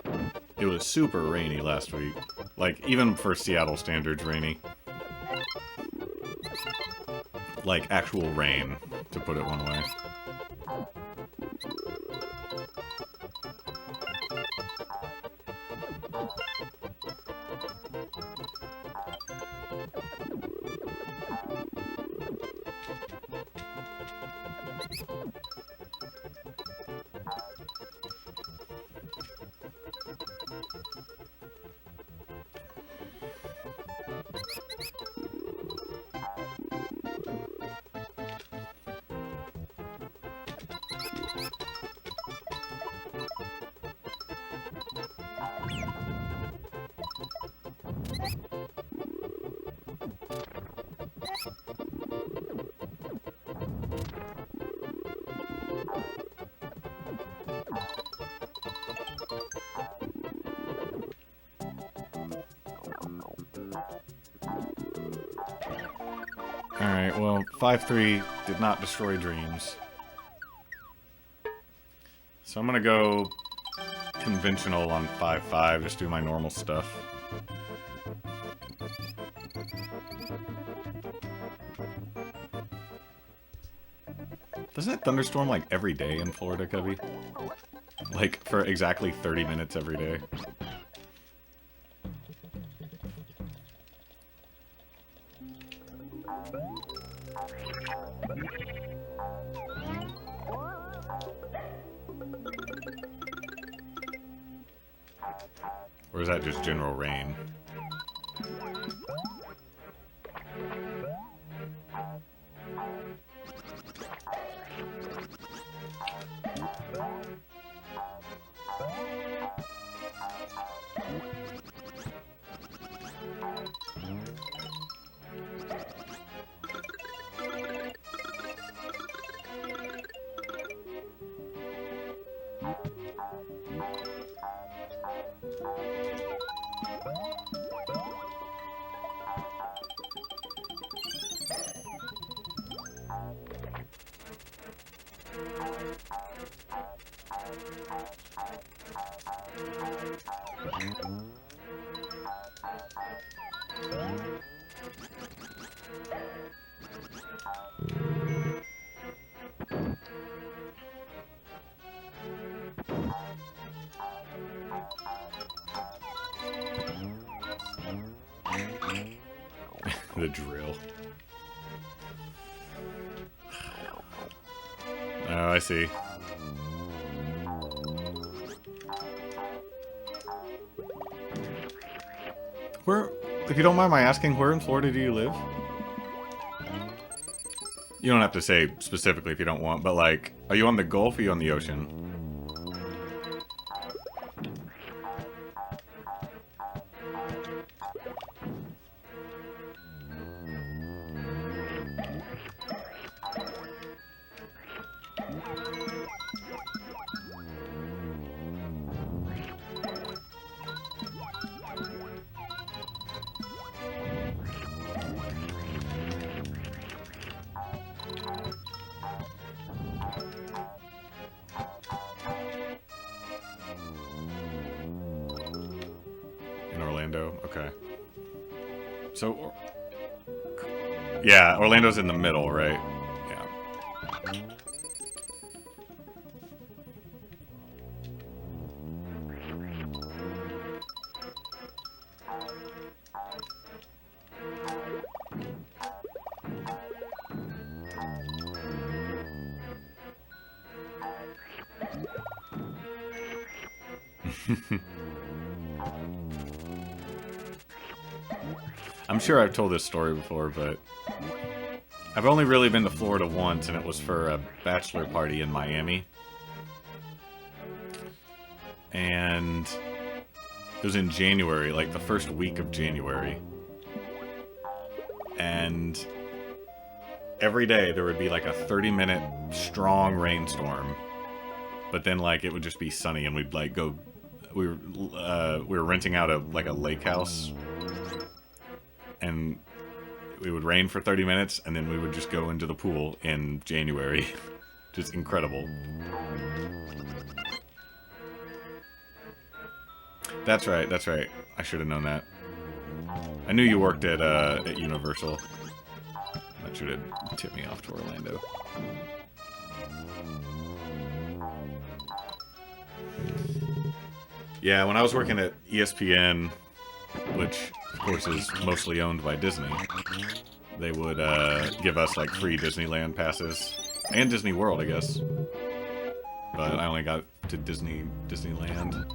It was super rainy last week. Like, even for Seattle standards, rainy. Like, actual rain, to put it one way. Alright, well, 5-3 did not destroy dreams. So I'm gonna go conventional on 5-5, just do my normal stuff. Doesn't it thunderstorm like every day in Florida, Cubby? Like for exactly 30 minutes every day. Or is that just general rain? The drill. Oh, I see. Where, if you don't mind my asking, where in Florida do you live? You don't have to say specifically if you don't want, but like, are you on the Gulf or are you on the ocean? In Orlando? Okay. So, yeah, Orlando's in the middle, right? Yeah. I'm sure I've told this story before, but I've only really been to Florida once, and it was for a bachelor party in Miami. And it was in January, like the first week of January. And every day there would be like a 30-minute strong rainstorm. But then like it would just be sunny, and we'd like go. We were renting out a lake house, and it would rain for 30 minutes, and then we would just go into the pool in January. Just incredible. That's right, that's right. I should have known that. I knew you worked at Universal. That should have tipped me off to Orlando. Yeah, when I was working at ESPN, which of course is mostly owned by Disney, they would give us like free Disneyland passes and Disney World, I guess. But I only got to Disneyland.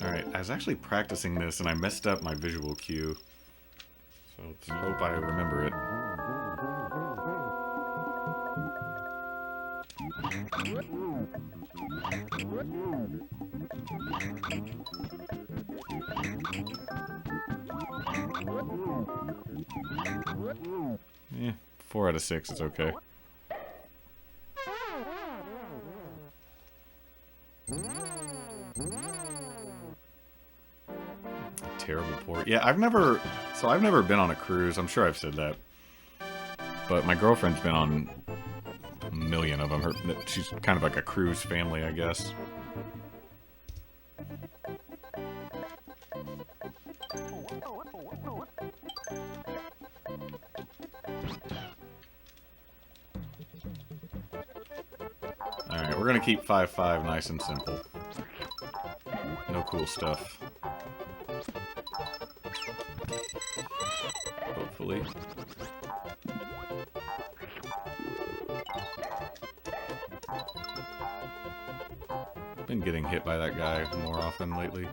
Alright, I was actually practicing this and I messed up my visual cue. So let's hope I remember it. Yeah, 4 out of 6 is okay. Terrible port. Yeah, I've never been on a cruise. I'm sure I've said that. But my girlfriend's been on a million of them. She's kind of like a cruise family, I guess. Alright, we're gonna keep 5-5 nice and simple. No cool stuff. Hopefully. Been getting hit by that guy more often lately.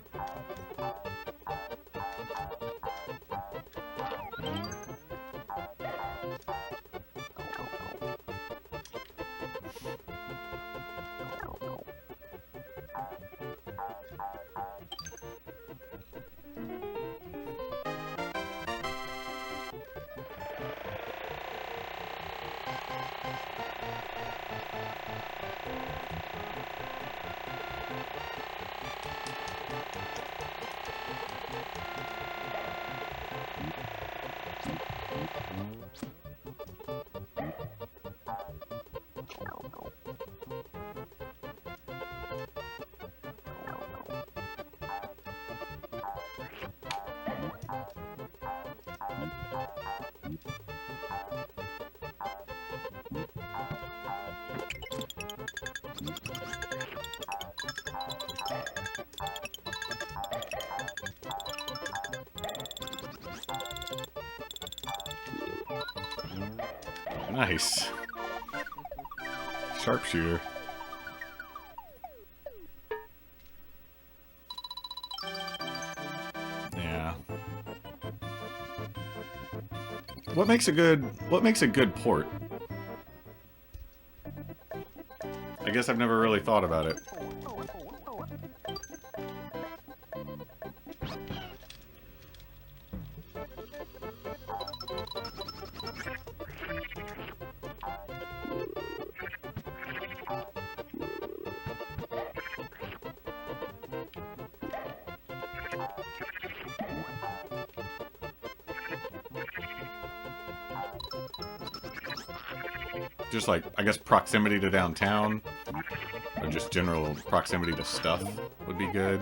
Nice. Sharpshooter. Yeah. What makes a good port? I guess I've never really thought about it. Just like, I guess, proximity to downtown, or just general proximity to stuff would be good.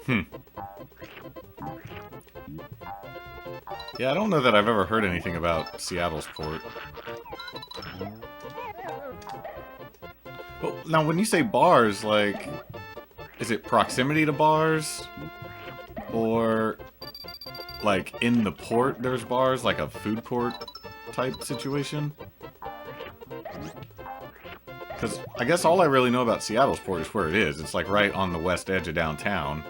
Hmm. Yeah, I don't know that I've ever heard anything about Seattle's port. Well, now, when you say bars, like, is it proximity to bars? Or, like, in the port there's bars, like a food court type situation? Because I guess all I really know about Seattle's port is where it is. It's, like, right on the west edge of downtown.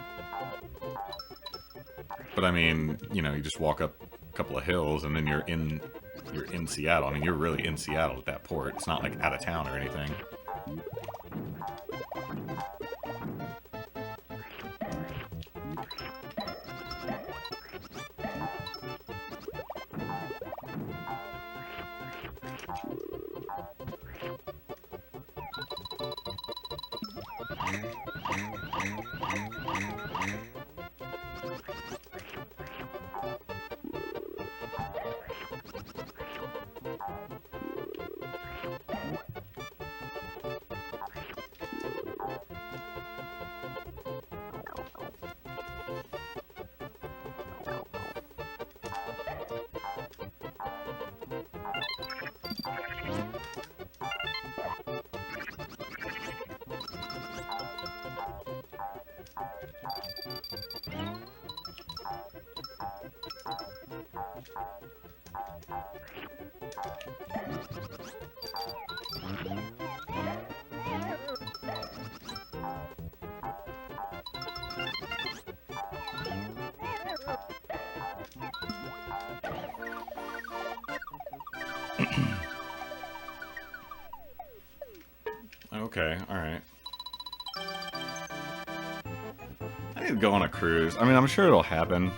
But, I mean, you know, you just walk up a couple of hills and then you're in Seattle. I mean, you're really in Seattle at that port. It's not, like, out of town or anything. Okay, alright. I need to go on a cruise. I mean, I'm sure it'll happen.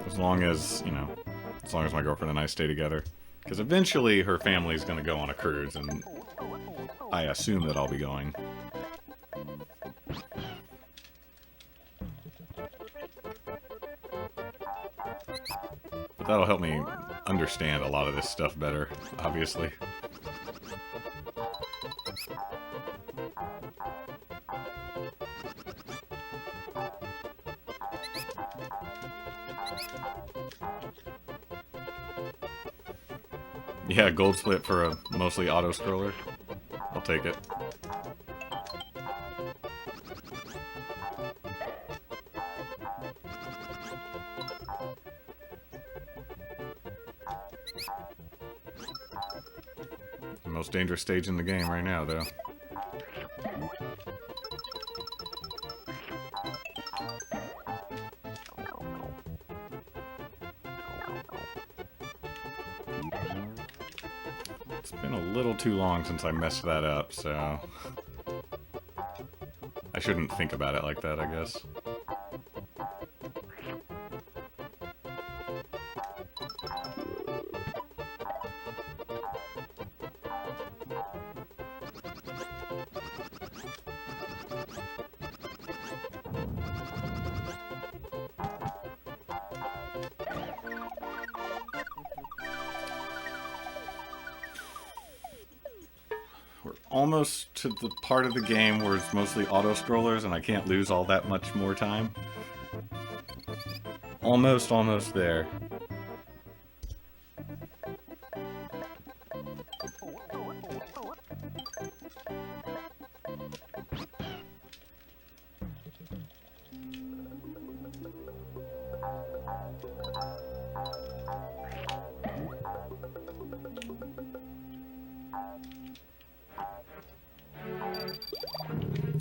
As long as, you know, as long as my girlfriend and I stay together. Because eventually her family's going to go on a cruise, and I assume that I'll be going. But that'll help me understand a lot of this stuff better, obviously. Yeah, gold split for a mostly auto-scroller. I'll take it. The most dangerous stage in the game right now, though. It's been a little too long since I messed that up, so... I shouldn't think about it like that, I guess. We're almost to the part of the game where it's mostly auto-scrollers and I can't lose all that much more time. Almost there.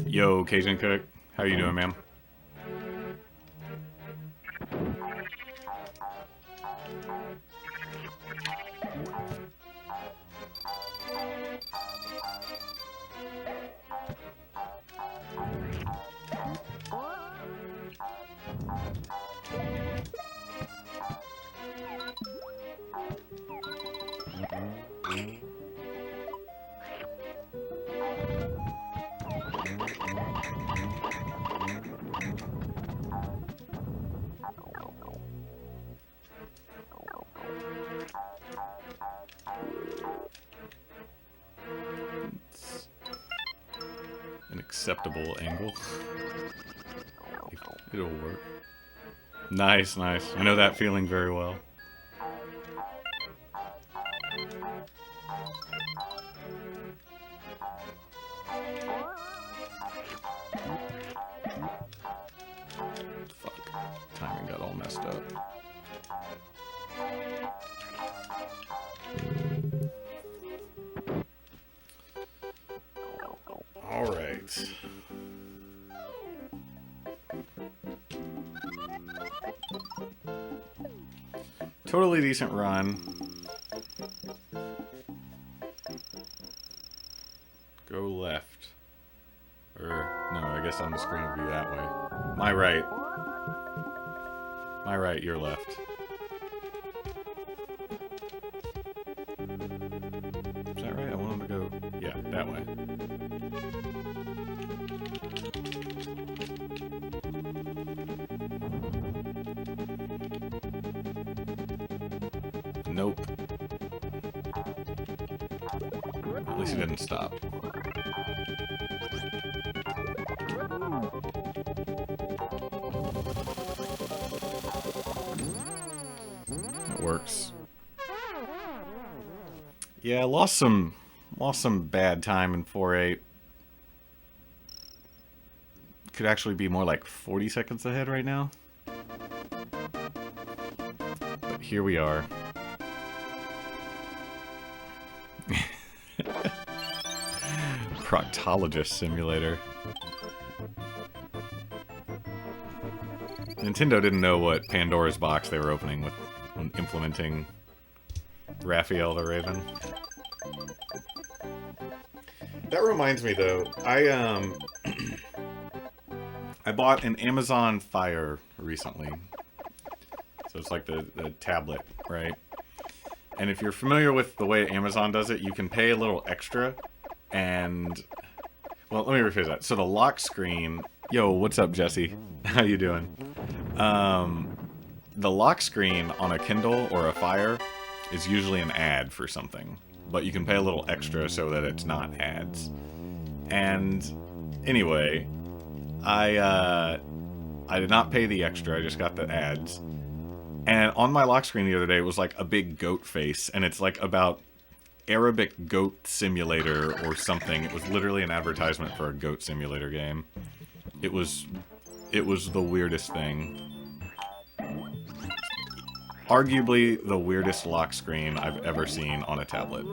Yo, Cajun Cook. How you doing, man? An acceptable angle. It'll work. Nice, nice. I know that feeling very well. Fuck. Timing got all messed up. Alright. Totally decent run. Go left. Or, no, I guess on the screen it would be that way. My right. My right, your left. Is that right? I want him to go... Yeah, that way. Nope. At least he didn't stop. That works. Yeah, I lost some bad time in 4-8. Could actually be more like 40 seconds ahead right now. But here we are. Proctologist simulator. Nintendo didn't know what Pandora's box they were opening with when implementing Raphael the Raven. That reminds me though, I bought an Amazon Fire recently. So it's like the tablet, right? And if you're familiar with the way Amazon does it, you can pay a little extra and... Well, let me rephrase that. So the lock screen... Yo, what's up, Jesse? How you doing? The lock screen on a Kindle or a Fire is usually an ad for something. But you can pay a little extra so that it's not ads. And anyway, I did not pay the extra, I just got the ads. And on my lock screen the other day was like a big goat face, and it's like about Arabic goat simulator or something. It was literally an advertisement for a goat simulator game. It was the weirdest thing. Arguably the weirdest lock screen I've ever seen on a tablet.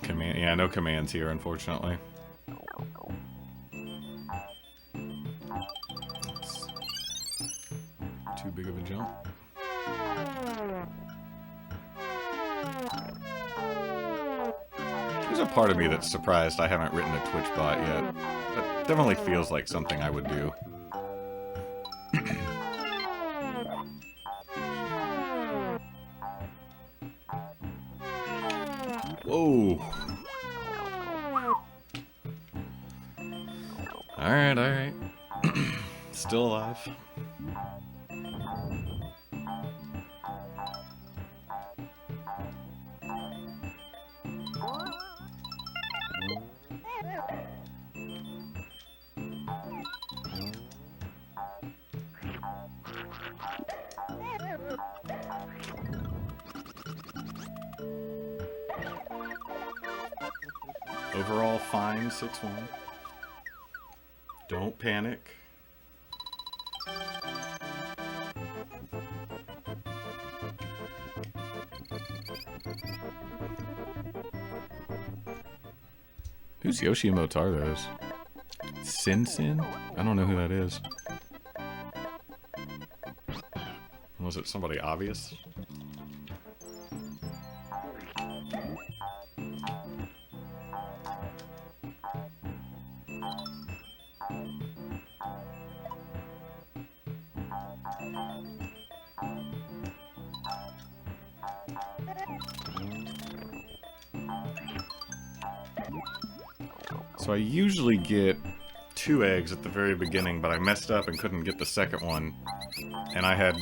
Command, yeah, no commands here, unfortunately. That's too big of a jump. There's a part of me that's surprised I haven't written a Twitch bot yet. That definitely feels like something I would do. Whoa. Alright, alright. Still alive. Overall fine, 6-1. Don't panic. Whose Yoshi emotes are those? Sin Sin? I don't know who that is. Was it somebody obvious? So I usually get 2 eggs at the very beginning, but I messed up and couldn't get the second one. and I had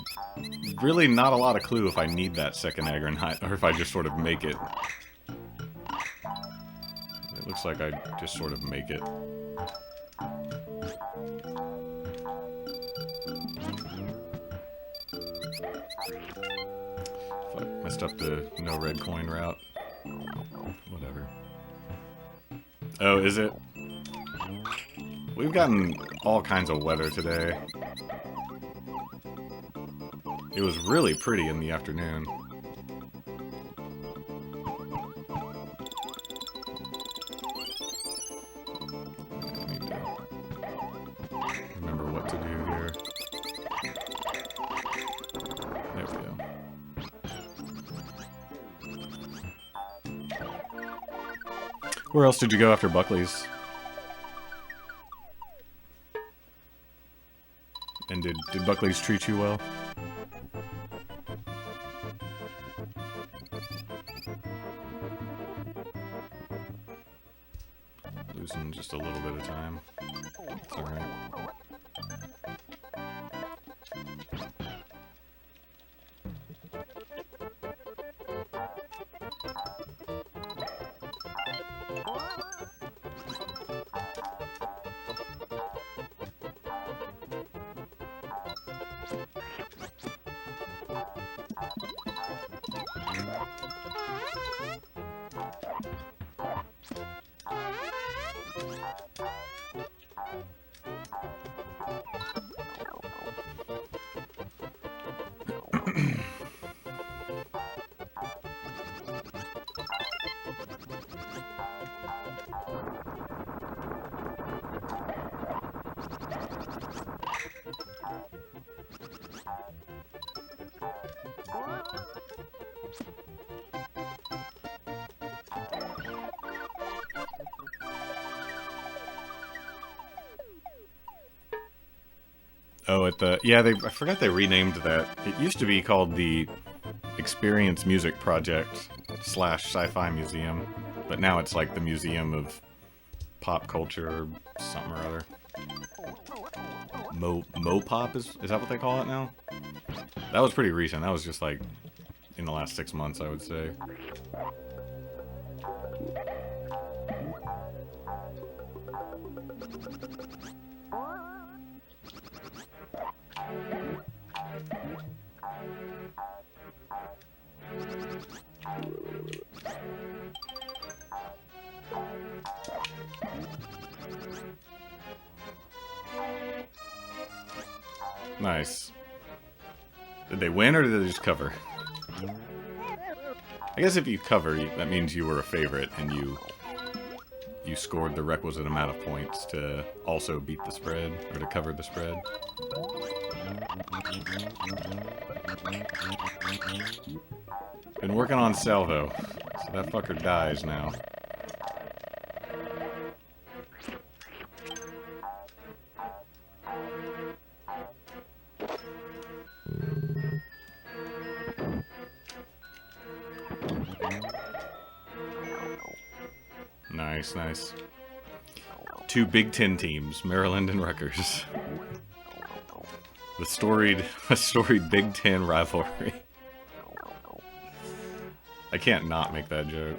really not a lot of clue if I need that second egg or not, or if I just sort of make it. It looks like I just sort of make it. Fuck, messed up the no red coin route. Whatever. Oh, is it? We've gotten all kinds of weather today. It was really pretty in the afternoon. I need to remember what to do here. There we go. Where else did you go after Buckley's? And did Buckley's treat you well? Losing just a little bit of time. It's alright. Oh, at the... Yeah, I forgot they renamed that. It used to be called the Experience Music Project / Sci-Fi Museum, but now it's like the Museum of Pop Culture or something or other. Mo-Pop, is that what they call it now? That was pretty recent. That was just like in the last 6 months, I would say. Nice. Did they win or did they just cover? I guess if you cover, that means you were a favorite and you scored the requisite amount of points to also beat the spread, or to cover the spread. Been working on Salvo, so that fucker dies now. Nice, nice. 2 Big Ten teams, Maryland and Rutgers. The storied Big Ten rivalry. I can't not make that joke.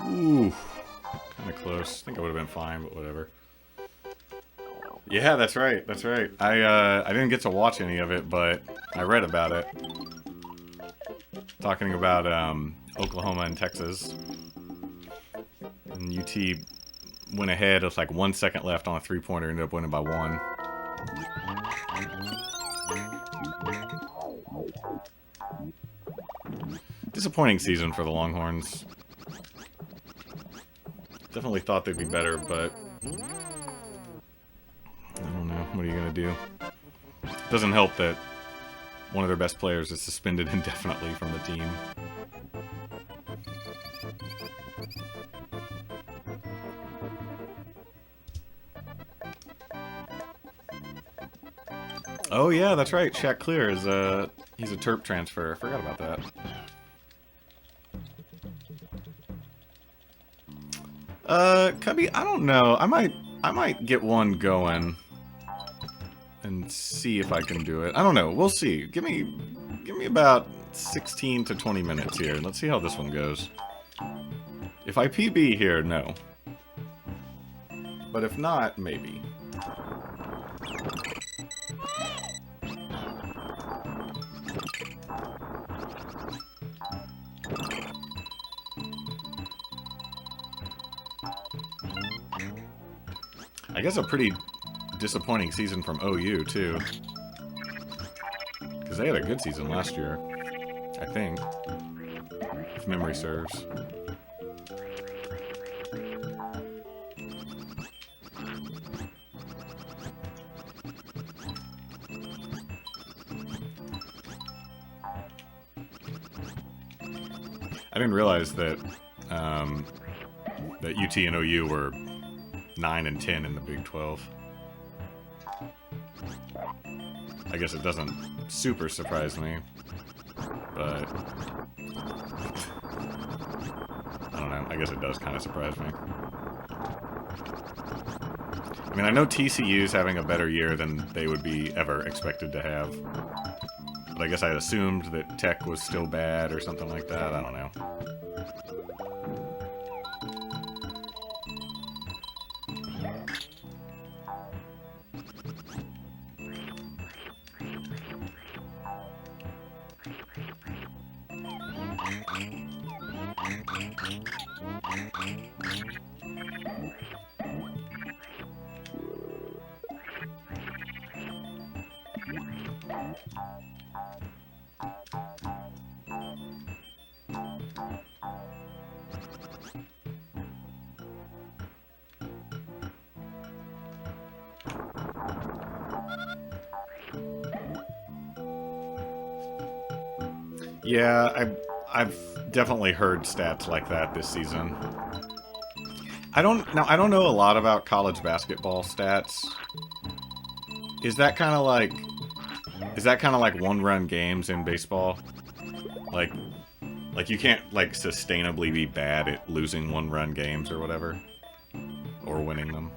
Ooh, kind of close. I think I would have been fine, but whatever. Yeah, that's right. That's right. I didn't get to watch any of it, but I read about it. Talking about Oklahoma and Texas. And UT went ahead with like 1 second left on a 3-pointer, ended up winning by 1. Disappointing season for the Longhorns. Definitely thought they'd be better, but I don't know. What are you gonna do? Doesn't help that one of their best players is suspended indefinitely from the team. Oh yeah, that's right. Shaq Clear is he's a Terp transfer. I forgot about that. Cubby, I don't know. I might get one going and see if I can do it. I don't know. We'll see. Give me about 16 to 20 minutes here. Let's see how this one goes. If I PB here, no. But if not, maybe. I guess a pretty disappointing season from OU, too. Because they had a good season last year, I think. If memory serves. I didn't realize that that UT and OU were 9 and 10 in the Big 12. I guess it doesn't super surprise me, but I don't know. I guess it does kind of surprise me. I mean, I know TCU's having a better year than they would be ever expected to have, but I guess I had assumed that Tech was still bad or something like that. I don't know. Yeah, I've definitely heard stats like that this season. I don't know a lot about college basketball stats. Is that kind of like one-run games in baseball? Like you can't like sustainably be bad at losing one-run games or whatever, or winning them.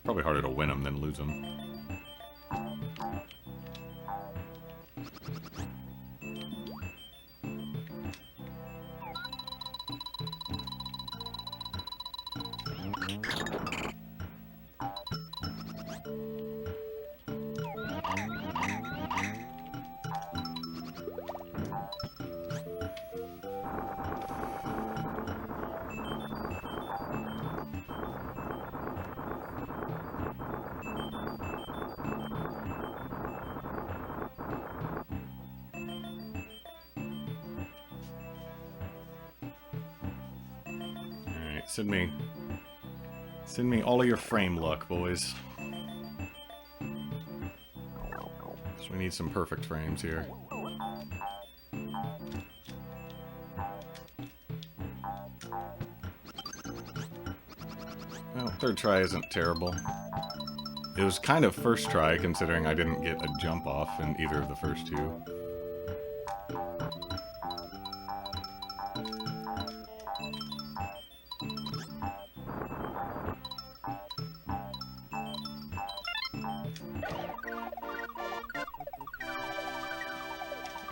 Probably harder to win them than lose them. Send me all of your frame luck, boys. So we need some perfect frames here. Well, third try isn't terrible. It was kind of first try, considering I didn't get a jump off in either of the first two.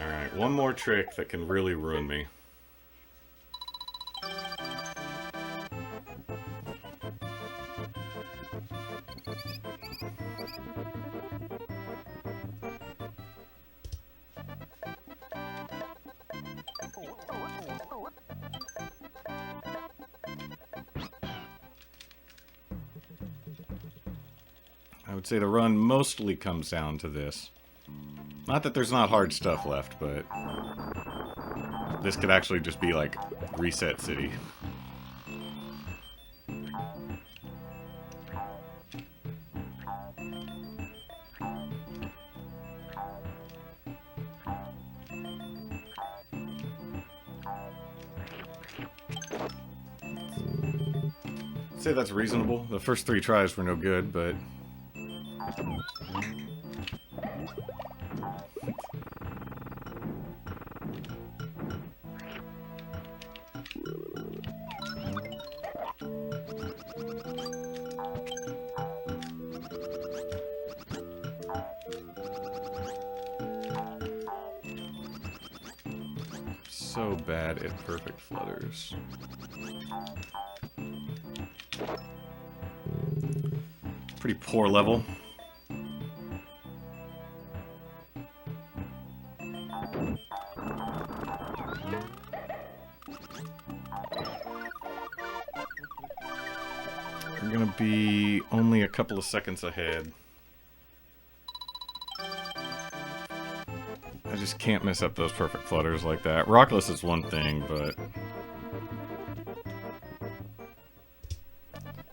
Alright, one more trick that can really ruin me. I would say the run mostly comes down to this. Not that there's not hard stuff left, but this could actually just be like Reset City. I'd say that's reasonable. The first 3 tries were no good, but so bad at perfect flutters. Pretty poor level. We're gonna be only a couple of seconds ahead. I just can't mess up those perfect flutters like that. Rockless is one thing, but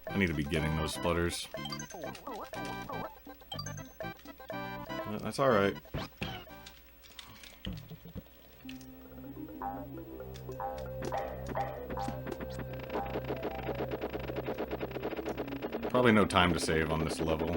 I need to be getting those flutters. That's alright. Probably no time to save on this level.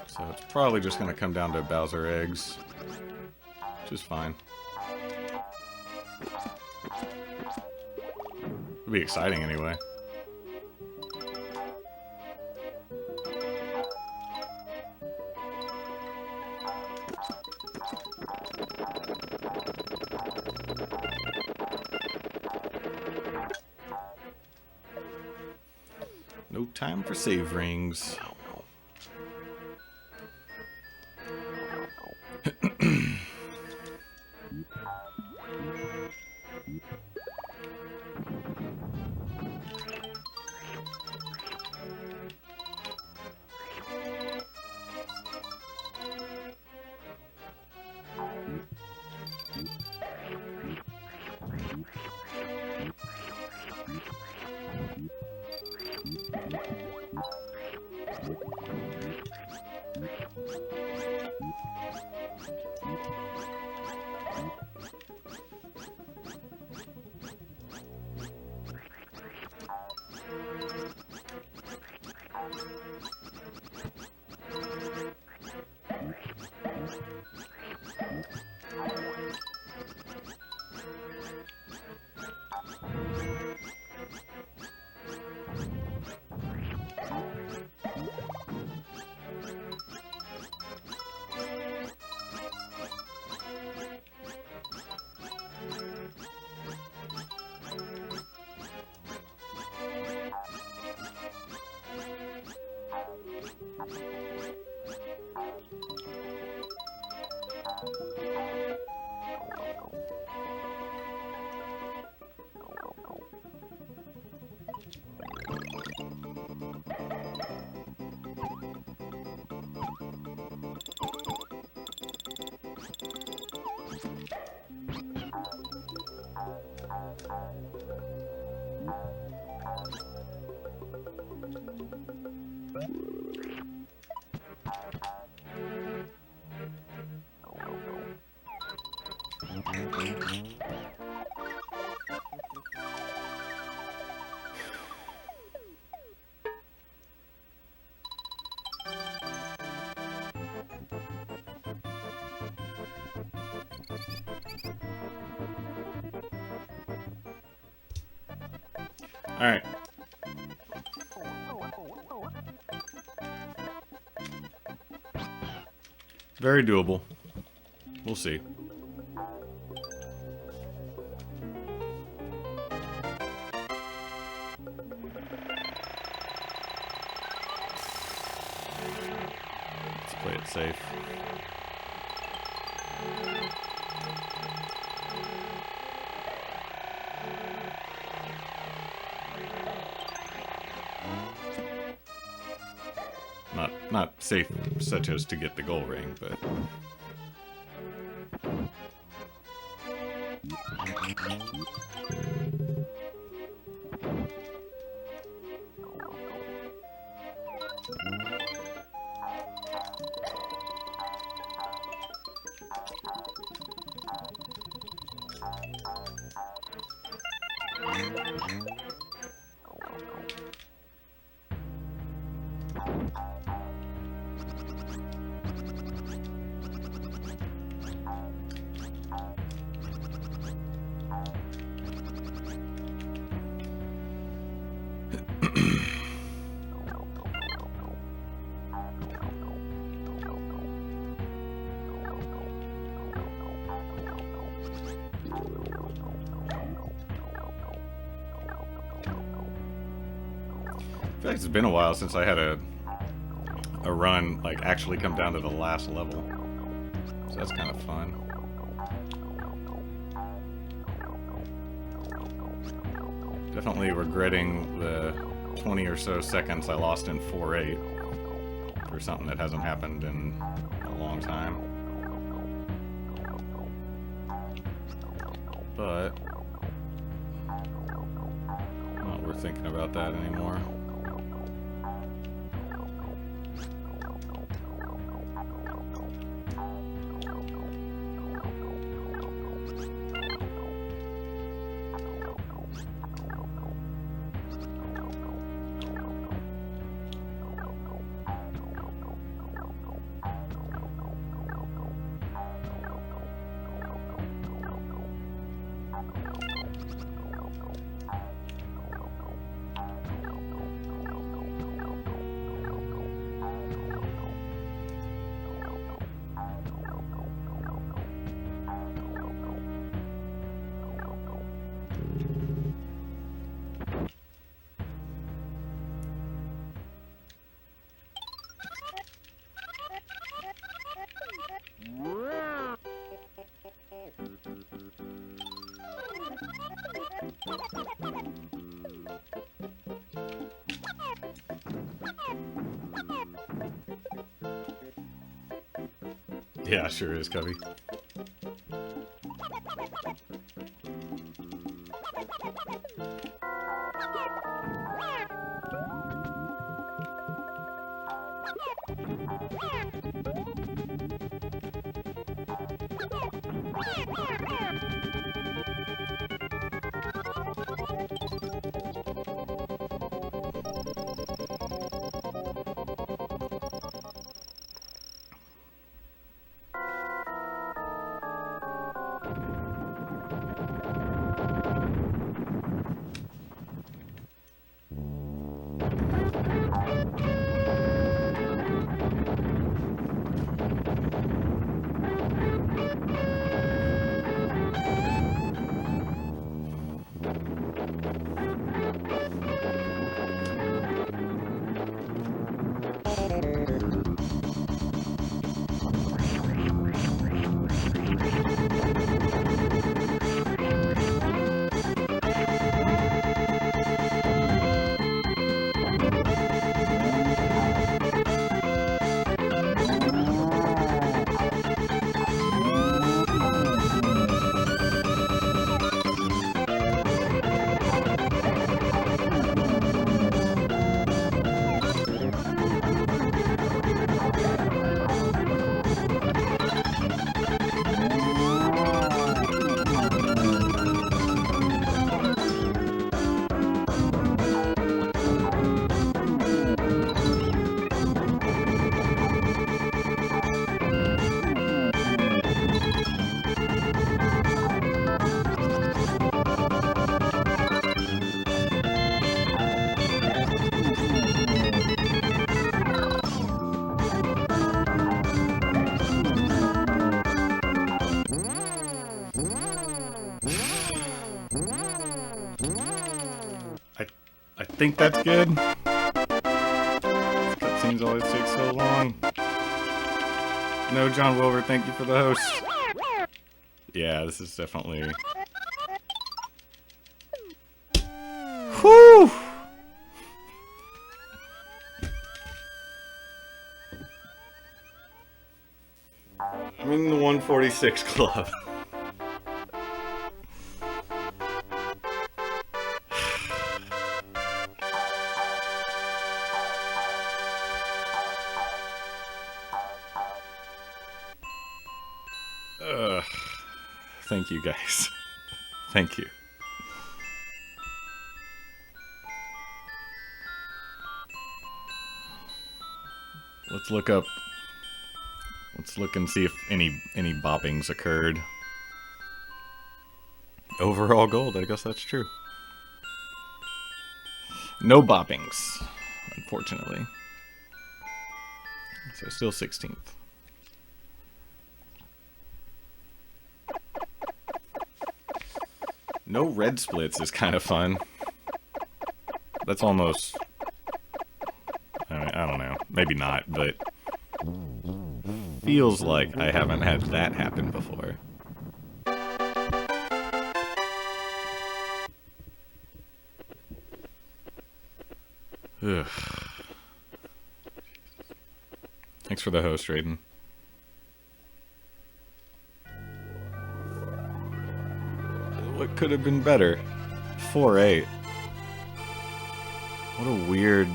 So it's probably just going to come down to Bowser eggs, which is fine. It'll be exciting anyway. No time for save rings. Alright. Very doable. We'll see. Let's play it safe. Not safe such as to get the gold ring, but... I feel like it's been a while since I had a run like actually come down to the last level, so that's kind of fun. Definitely regretting the 20 or so seconds I lost in 4-8 for something that hasn't happened in a long time. But not worth thinking about that anymore. Yeah, sure is, Cubby. I think that's good. Cutscenes always take so long. No, John Wilbur, thank you for the host. Yeah, this is definitely... Whew! I'm in the 146 club. Thank you, guys. Thank you. Let's look up... Let's look and see if any boppings occurred. Overall gold, I guess that's true. No boppings, unfortunately. So still 16th. No red splits is kind of fun. That's almost... I don't know. Maybe not, but... Feels like I haven't had that happen before. Ugh. Thanks for the host, Raiden. What could have been better? 4-8. What a weird...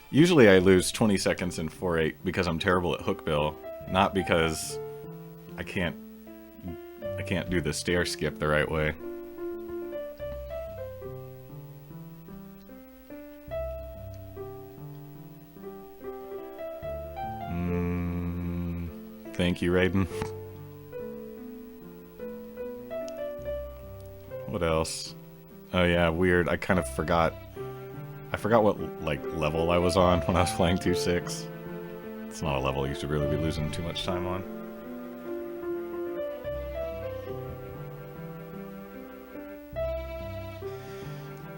Usually I lose 20 seconds in 4-8 because I'm terrible at hookbill, not because I can't do the stair skip the right way. Thank you, Raiden. What else? Oh yeah, weird. I kind of forgot. I forgot what, like, level I was on when I was playing 2-6. It's not a level you should really be losing too much time on.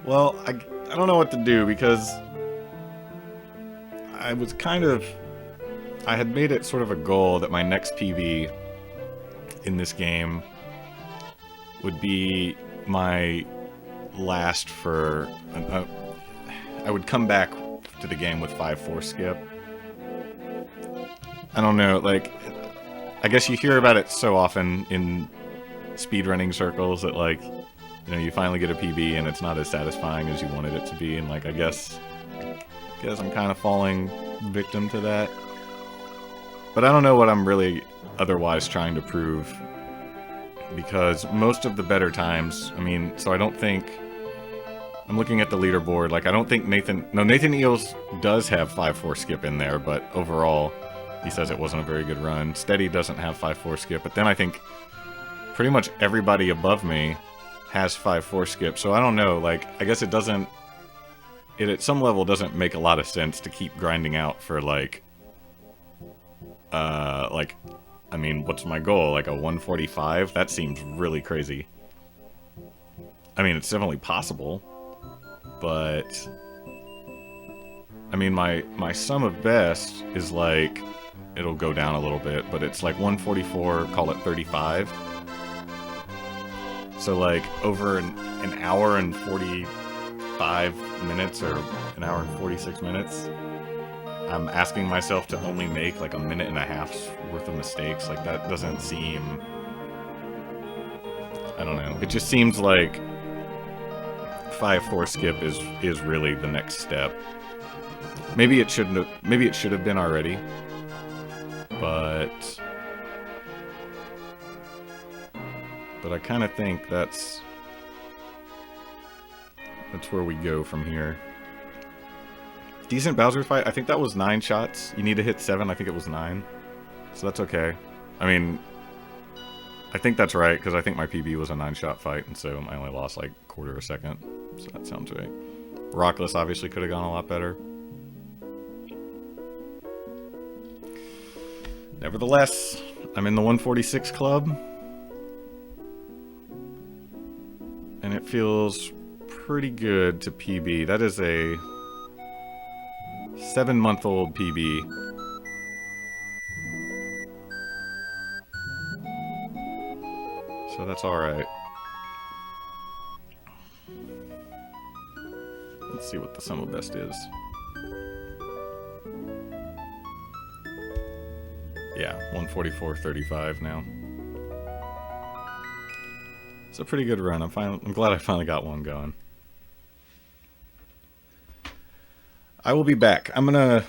Well, I don't know what to do because I was kind of... I had made it sort of a goal that my next PB in this game would be my last for... I would come back to the game with 5-4 skip. I don't know, like... I guess you hear about it so often in speedrunning circles that, like, you know, you finally get a PB and it's not as satisfying as you wanted it to be, and, like, I guess I'm kind of falling victim to that. But I don't know what I'm really otherwise trying to prove. Because most of the better times, I mean, so I don't think... I'm looking at the leaderboard, like, I don't think Nathan Eels does have 5-4 skip in there, but overall, he says it wasn't a very good run. Steady doesn't have 5-4 skip, but then I think pretty much everybody above me has 5-4 skip, so I don't know, like, I guess it doesn't... It at some level doesn't make a lot of sense to keep grinding out for, like... I mean, what's my goal? Like a 145? That seems really crazy. I mean, it's definitely possible. But... I mean, my sum of best is like... It'll go down a little bit, but it's like 144, call it 35. So like, over an hour and 45 minutes, or an hour and 46 minutes... I'm asking myself to only make like a minute and a half's worth of mistakes. Like, that doesn't seem... I don't know. It just seems like 5-4 skip is really the next step. Maybe it shouldn't have, maybe it should have been already. But I kind of think that's where we go from here. Decent Bowser fight. I think that was 9 shots. You need to hit 7. I think it was 9. So that's okay. I mean, I think that's right, because I think my PB was a 9-shot fight, and so I only lost like quarter a second. So that sounds right. Rockless obviously could have gone a lot better. Nevertheless, I'm in the 146 club. And it feels pretty good to PB. That is a 7-month-old PB. So that's alright. Let's see what the sum of best is. Yeah, 144.35 now. It's a pretty good run. I'm glad I finally got one going. I will be back. I'm gonna